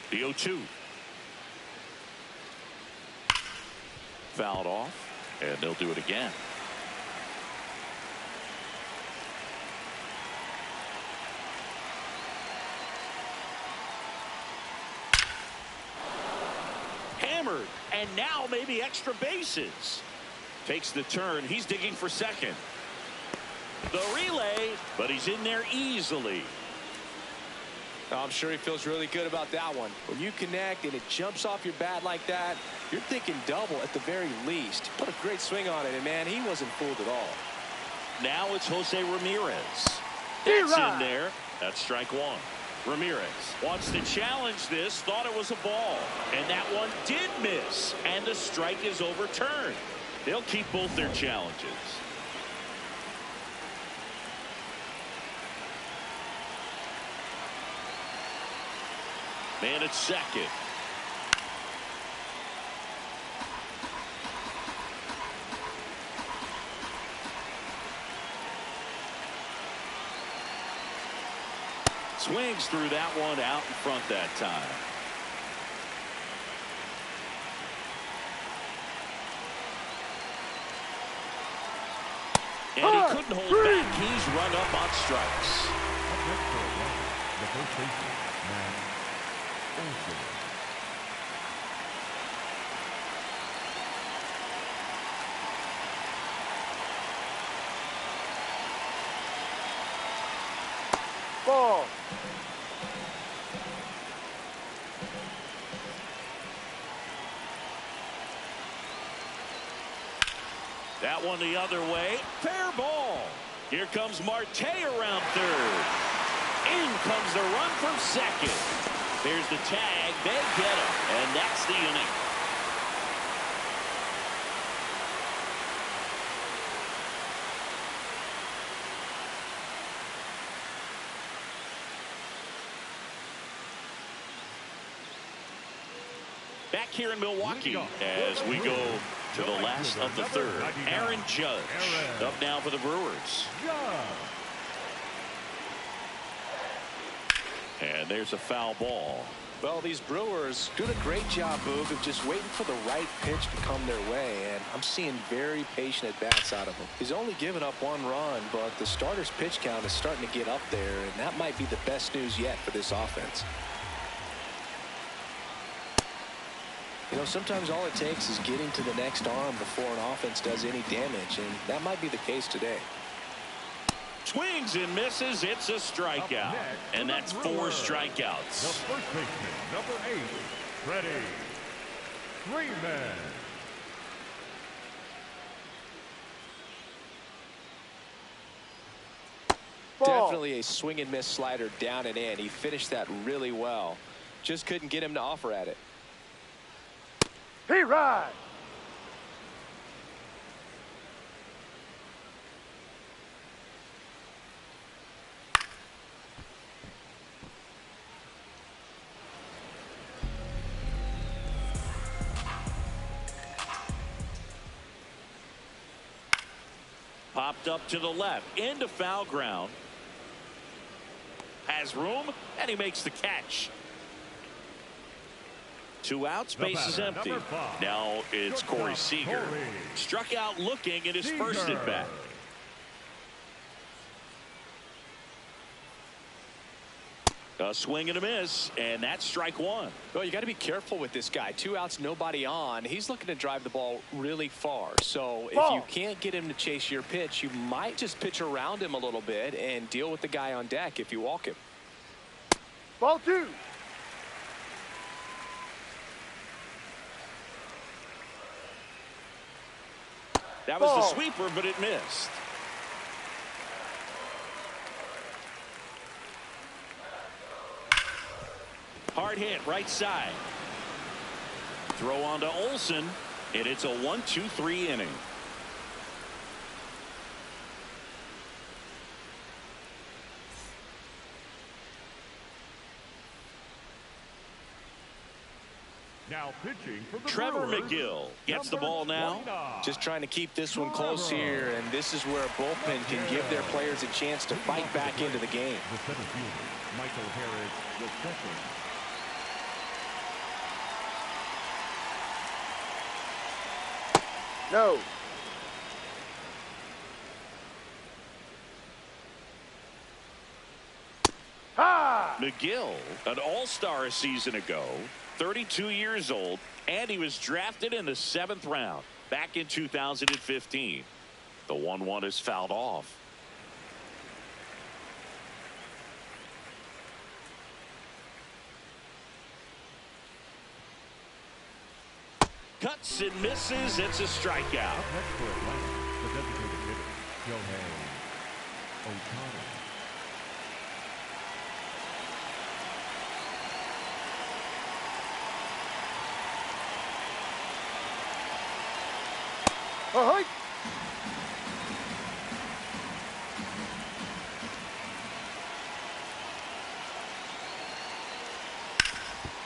The 0-2. Fouled off, and they'll do it again. Hammered, and now maybe extra bases. Takes the turn. He's digging for second. The relay, but he's in there easily. I'm sure he feels really good about that one. When you connect and it jumps off your bat like that, you're thinking double at the very least. Put a great swing on it, and man, he wasn't fooled at all. Now it's Jose Ramirez. That's in there. That's strike 1. Ramirez wants to challenge this, thought it was a ball, and that one did miss, and the strike is overturned. They'll keep both their challenges. Man at second. Swings through that one out in front that time. And he couldn't hold back. He's run up on strikes. The first baseman, Matt Olson. Ball. That one the other way. Fair ball. Here comes Marte around third. In comes the run from second. There's the tag. They get him. And that's the inning. back here in Milwaukee as we go to the last of the third. Aaron Judge up now for the Brewers. And there's a foul ball. Well, these Brewers doing a great job, Boog, of just waiting for the right pitch to come their way, and I'm seeing very patient at-bats out of him. He's only given up 1 run, but the starter's pitch count is starting to get up there, and that might be the best news yet for this offense. You know, sometimes all it takes is getting to the next arm before an offense does any damage, and that might be the case today. Swings and misses. It's a strikeout. And that's 4 strikeouts. The first baseman, number 8, Freddie Freeman. Definitely a swing and miss slider down and in. He finished that really well. Just couldn't get him to offer at it. He ride. Popped up to the left into foul ground. Has room and he makes the catch. 2 outs, base is empty. Now it's Corey Seager. Struck out looking at his first at bat. A swing and a miss, and that's strike 1. Well, you got to be careful with this guy. 2 outs, nobody on. He's looking to drive the ball really far. So if you can't get him to chase your pitch, you might just pitch around him a little bit and deal with the guy on deck if you walk him. Ball 2. That was the sweeper, but it missed. Hard hit right side. Throw on to Olsen, and it's a 1-2-3 inning. Now pitching for the Trevor Brewers, McGill gets the ball now. Just trying to keep this one close here, and this is where a bullpen can give their players a chance to fight back into the game. The center fielder, Michael Harris, the second. No. Ha! McGill, an all-star a season ago, 32 years old, and he was drafted in the 7th round back in 2015. The 1-1 is fouled off. Cuts and misses. It's a strikeout. Up next for Atlanta, the designated hitter, Shohei Ohtani. Ahoy!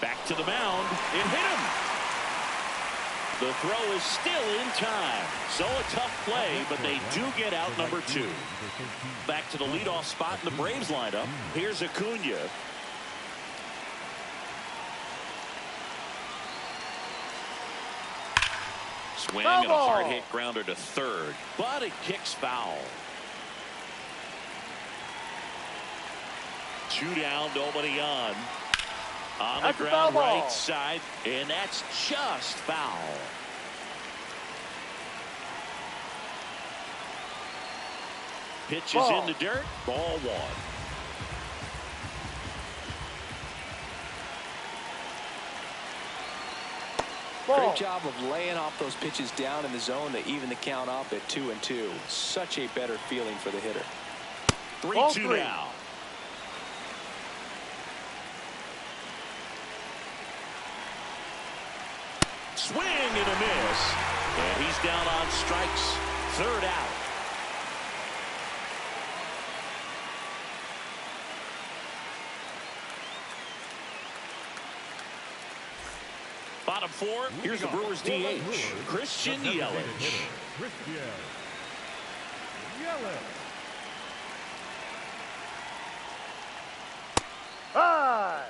Back to the mound. It hit him. The throw is still in time. So a tough play, but they do get out number 2. Back to the leadoff spot in the Braves lineup. Here's Acuna. Swing and a hard hit grounder to third, but it kicks foul. 2 down, nobody on. On the ground right side, and that's just foul. Pitch is in the dirt, ball 1. Great job of laying off those pitches down in the zone to even the count up at 2-2. Such a better feeling for the hitter. 3-2 now. Swing and a miss. And he's down on strikes. 3rd out. Bottom 4, here's the Brewers DH, Christian Yelich. Christian Yelich. High.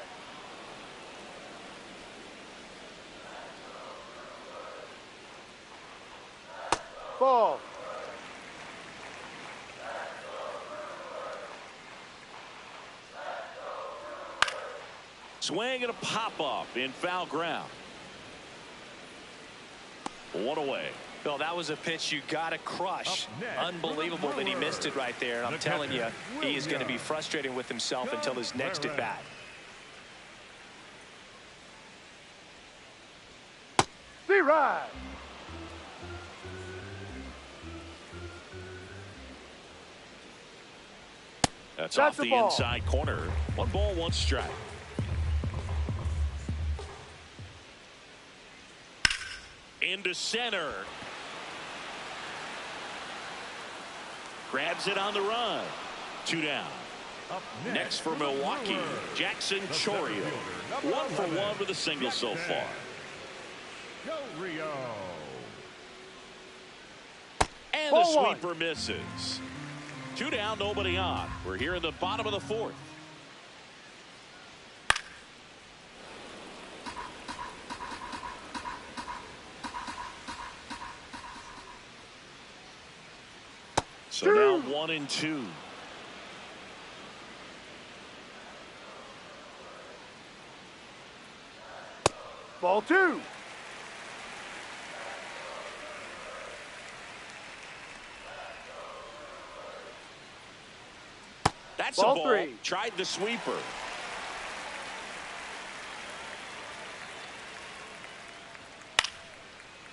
Ball. Swing and a pop-up in foul ground. 1 away. Bill, that was a pitch you got to crush. Unbelievable that he missed it right there. I'm telling you, he is going to be frustrated with himself until his next at bat. D-Ride. That's That's off the ball. inside corner. 1 ball, 1 strike. Into center. Grabs it on the run. 2 down. Up Next for Milwaukee, Jackson Chourio. 1 for 1 with a single so far. Joe Rio. And the Ball 1. sweeper misses. 2 down, nobody on. We're here in the bottom of the 4th. So now 1 and 2. Ball 2. That's Ball a ball. 3. Tried the sweeper.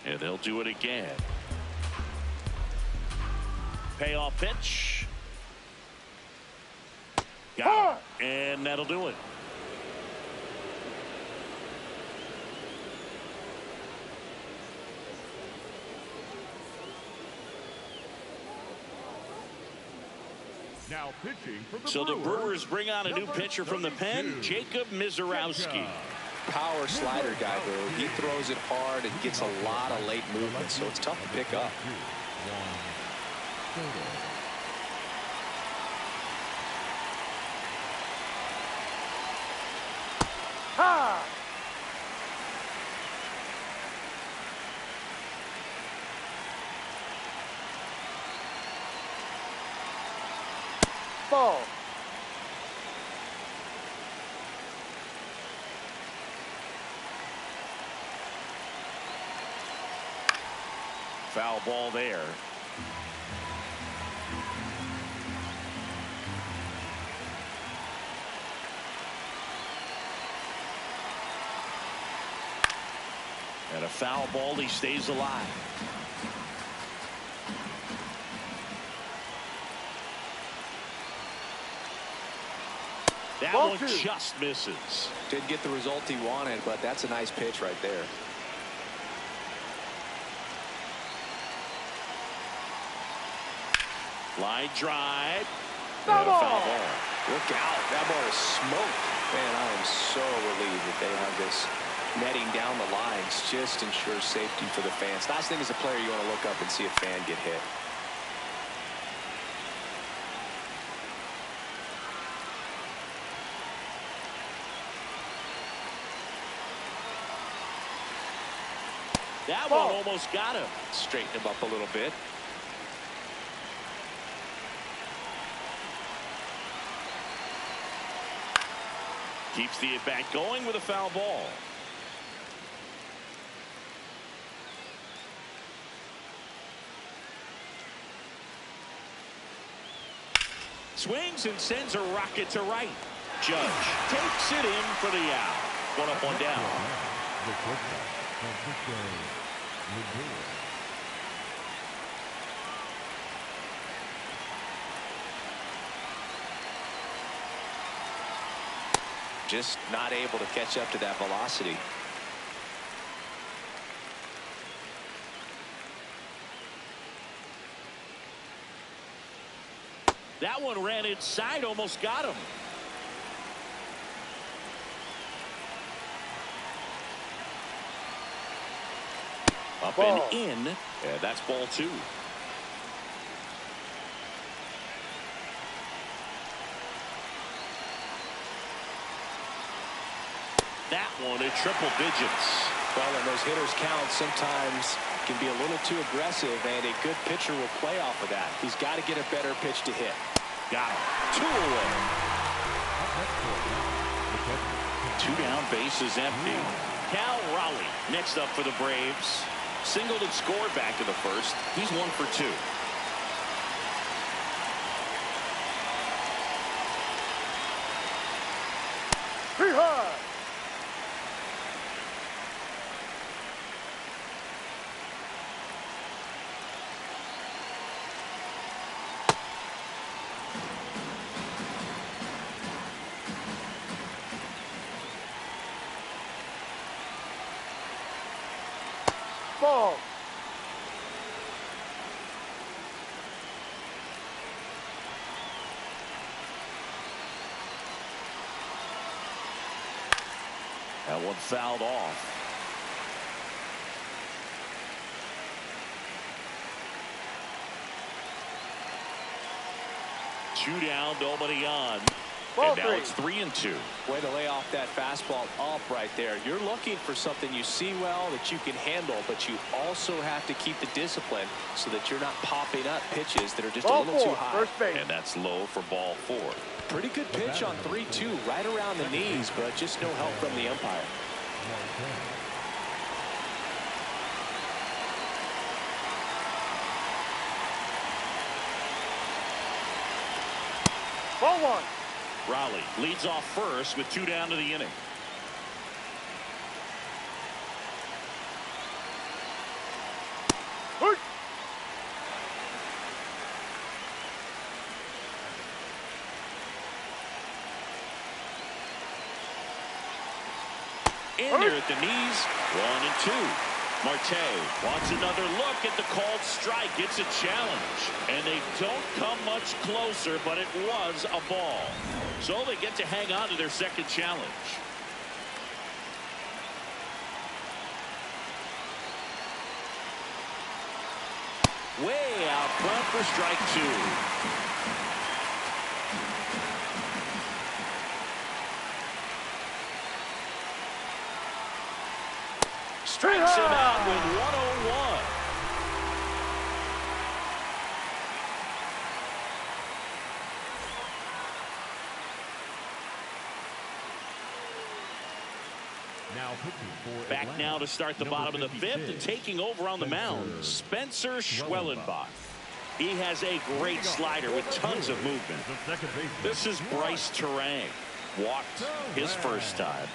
And they'll do it again. Payoff pitch. Got it. And that'll do it. Now pitching for the So the Brewers bring on a new pitcher from the pen, Jacob Mizorowski. Power slider guy, though. He throws it hard and gets a lot of late movement, so it's tough to pick up. High. Ball. Foul ball there. And a foul ball, he stays alive. That Ball one 2. just misses. Didn't get the result he wanted, but that's a nice pitch right there. Line drive. Foul And a foul ball. ball. Look out. That ball is smoked. Man, I am so relieved that they have this netting down the lines. Just ensures safety for the fans. Last thing as a player, you want to look up and see a fan get hit. That Ball. one almost got him. Straighten him up a little bit. Keeps the at-bat going with a foul ball. Swings and sends a rocket to right. Judge takes it in for the out. 1 up, 1 down. The quarterback, Francisco Lindor. Just not able to catch up to that velocity. That one ran inside, almost got him. Up Ball. and in, and that's ball 2. That one in triple digits. Well, and those hitters count sometimes can be a little too aggressive, and a good pitcher will play off of that. He's got to get a better pitch to hit. Got him. 2 away. 2 down, bases empty. Cal Raleigh next up for the Braves. Singled and scored back in the first. He's 1 for 2. Three high. Ball. That one fouled off. Two down, nobody on. Ball And now 3. it's 3 and 2. Way to lay off that fastball up right there. You're looking for something you see well that you can handle, but you also have to keep the discipline so that you're not popping up pitches that are just Ball a little 4. too high. First base. And that's low for ball 4. Pretty good pitch on 3-2, right around the knees, but just no help from the umpire. Ball 1. Raleigh leads off first with 2 down to the inning. Hey. In there at the knees, 1 and 2. Marte wants another look at the called strike. It's a challenge. And they don't come much closer, but it was a ball. So they get to hang on to their second challenge. Way out front for strike 2. Strikes him out with 101. Now pitching for Back Atlanta, now to start the number bottom of the 5th and 56, taking over on the mound, Spencer Schwellenbach. He has a great slider with tons of movement. the second baseman. This is Bryce Terang. Walked his first time.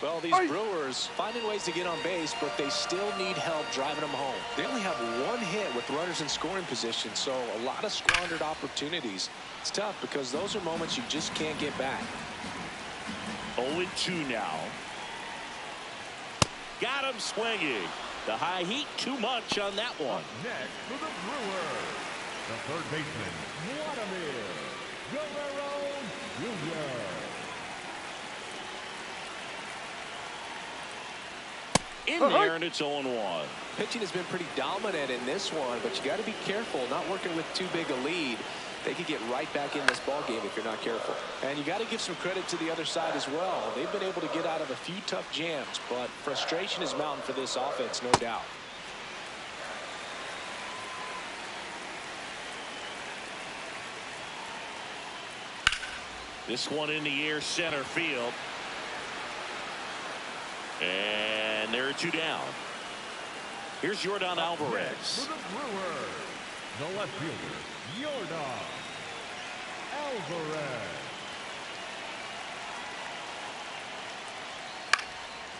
Well, these Brewers finding ways to get on base, but they still need help driving them home. They only have 1 hit with runners in scoring position, so a lot of squandered opportunities. It's tough because those are moments you just can't get back. 0-2 now. Got him swinging. The high heat, too much on that one. Next for the Brewers, the third baseman, Vladimir Guerrero Jr. In there, and it's 0-1. Pitching has been pretty dominant in this one, but you got to be careful not working with too big a lead. They could get right back in this ball game if you're not careful. And you got to give some credit to the other side as well. They've been able to get out of a few tough jams, but frustration is mounting for this offense, no doubt. This one in the air, center field. And there are 2 down. Here's Yordan Alvarez. For the Brewers, the left fielder, Yordan Alvarez.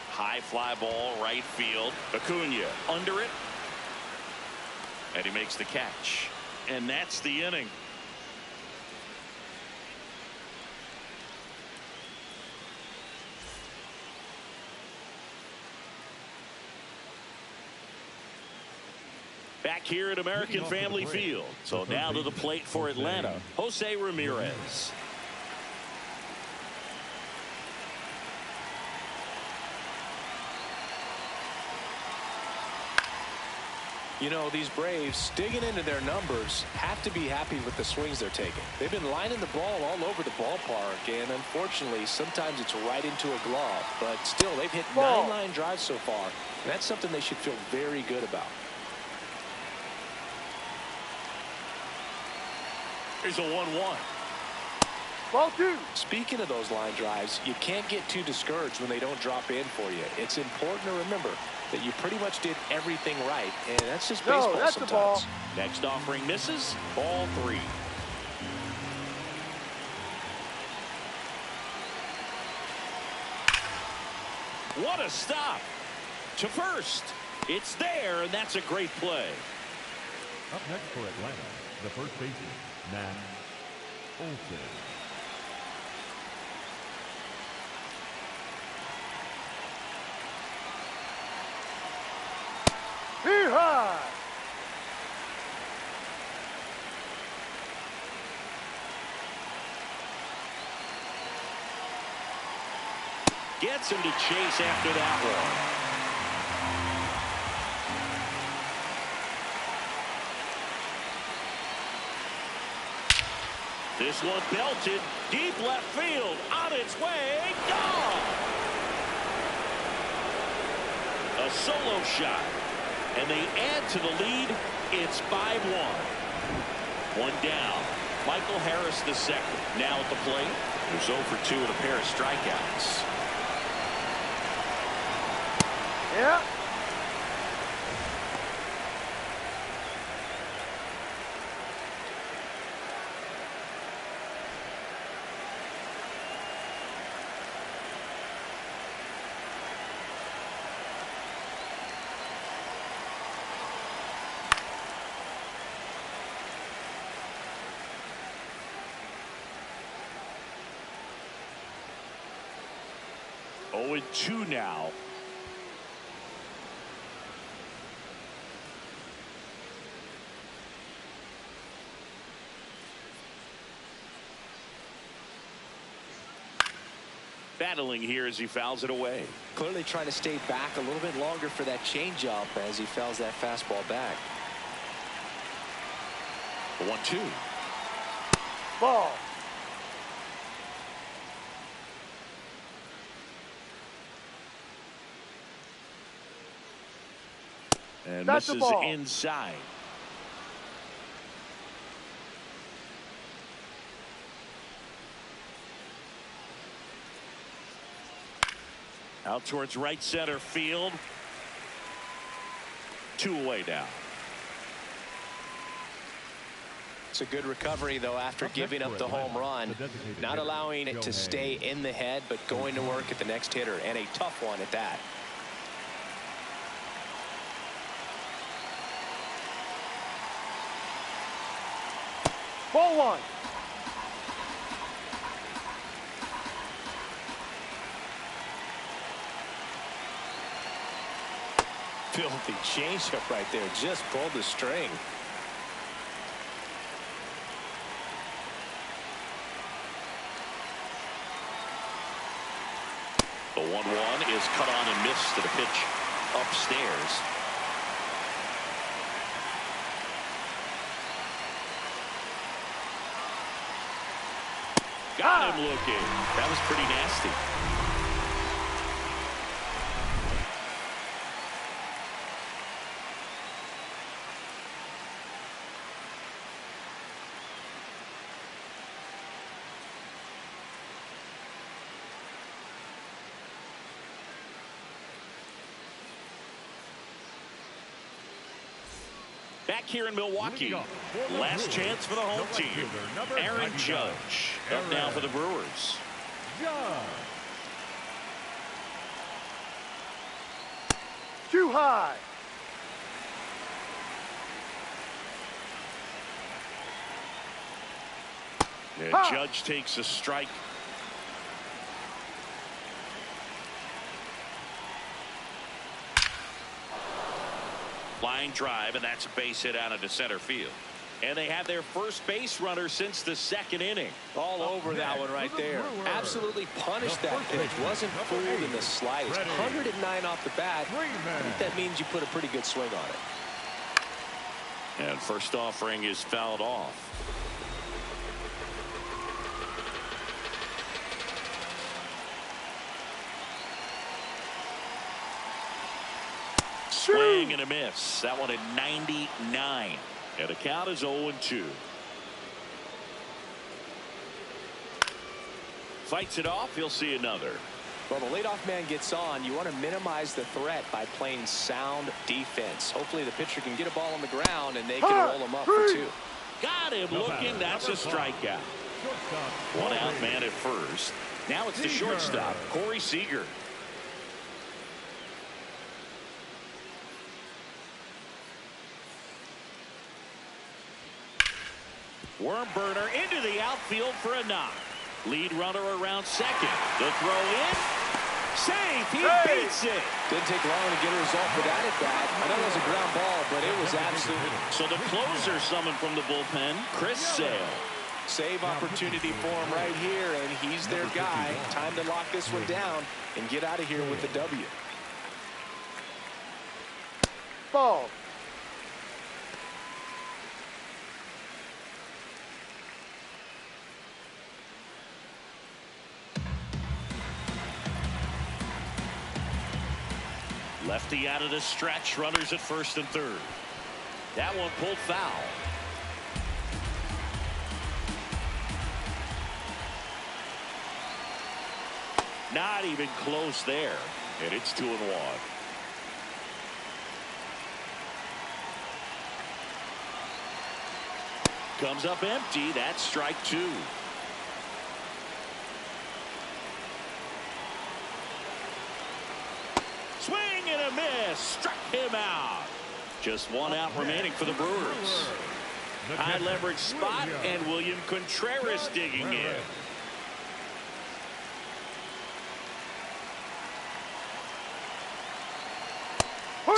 High fly ball, right field. Acuna under it. And he makes the catch. And that's the inning. Back here at American Family Field. So now to the plate for Atlanta, Jose Ramirez. You know, these Braves, digging into their numbers, have to be happy with the swings they're taking. They've been lining the ball all over the ballpark, and unfortunately, sometimes it's right into a glove. But still, they've hit 9 line drives so far, and that's something they should feel very good about. Here's a 1-1. Ball 2. Speaking of those line drives, you can't get too discouraged when they don't drop in for you. It's important to remember that you pretty much did everything right, and that's just baseball that's sometimes. the ball. Next offering misses. Ball 3. What a stop. To first. It's there, and that's a great play. Up next for Atlanta, the first baseman, Matt Olson. Hee-haw! Gets him to chase after that one. This one belted deep left field, on its way, gone. A solo shot, and they add to the lead. It's 5-1. One down. Michael Harris the second. Now at the plate. There's 0 for 2 and a pair of strikeouts. Yeah. Oh, 2 now. Battling here as he fouls it away. Clearly trying to stay back a little bit longer for that changeup as he fouls that fastball back. The 1-2. Ball. And That's the misses ball. inside. Out towards right center field. 2 away now. It's a good recovery, though, after giving up the home run. Not allowing it to stay in the head, but going to work at the next hitter, and a tough one at that. Ball 1. Filthy changeup right there. Just pulled the string. The 1-1 is cut on and missed to the pitch upstairs. Got him looking. That was pretty nasty. Back here in Milwaukee, last chance for the home team. Aaron Judge up now for the Brewers. Too high. And Judge takes a strike. Line drive, and that's a base hit out into center field. And they have their first base runner since the second inning. All over that one right there. Absolutely punished that pitch. Wasn't fooled in the slightest. 109 off the bat. I think that means you put a pretty good swing on it. And first offering is fouled off. Swing and a miss. That one at 99. And the count is 0-2. Fights it off. He'll see another. Well, the leadoff man gets on. You want to minimize the threat by playing sound defense. Hopefully the pitcher can get a ball on the ground and they can roll him up for 2. Got him looking. That's a strikeout. One out man at first. Now it's the shortstop, Corey Seager. Worm burner into the outfield for a knock. Lead runner around second. The throw in. Safe. He beats it. Didn't take long to get a result for that at bat. I know it was a ground ball, but it was absolutely. So the closer summoned from the bullpen, Chris Sale. Save opportunity for him right here, and he's their guy. Time to lock this one down and get out of here with the W. Ball. Lefty out of the stretch. Runners at first and third. That one pulled foul. Not even close there. And it's 2-1. Comes up empty. That's strike 2. Swing and a miss. Struck him out. Just one out remaining for the Brewers. High leverage spot, and William Contreras digging in.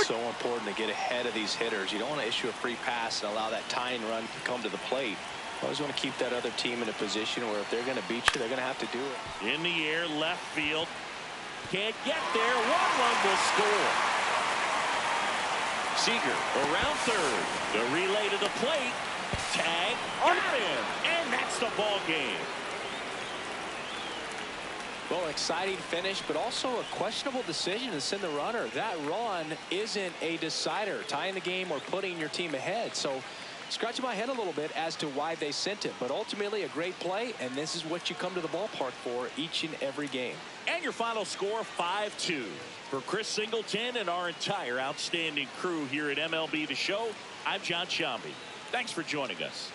So important to get ahead of these hitters. You don't want to issue a free pass and allow that tying run to come to the plate. You always want to keep that other team in a position where if they're going to beat you, they're going to have to do it. In the air, left field. Can't get there. One run will score. Seager around third. The relay to the plate. Tag. Got him. And that's the ball game. Well, an exciting finish, but also a questionable decision to send the runner. That run isn't a decider, tying the game or putting your team ahead. So scratching my head a little bit as to why they sent it. But ultimately a great play, and this is what you come to the ballpark for each and every game. And your final score, 5-2. For Chris Singleton and our entire outstanding crew here at MLB The Show, I'm John Sciambi. Thanks for joining us.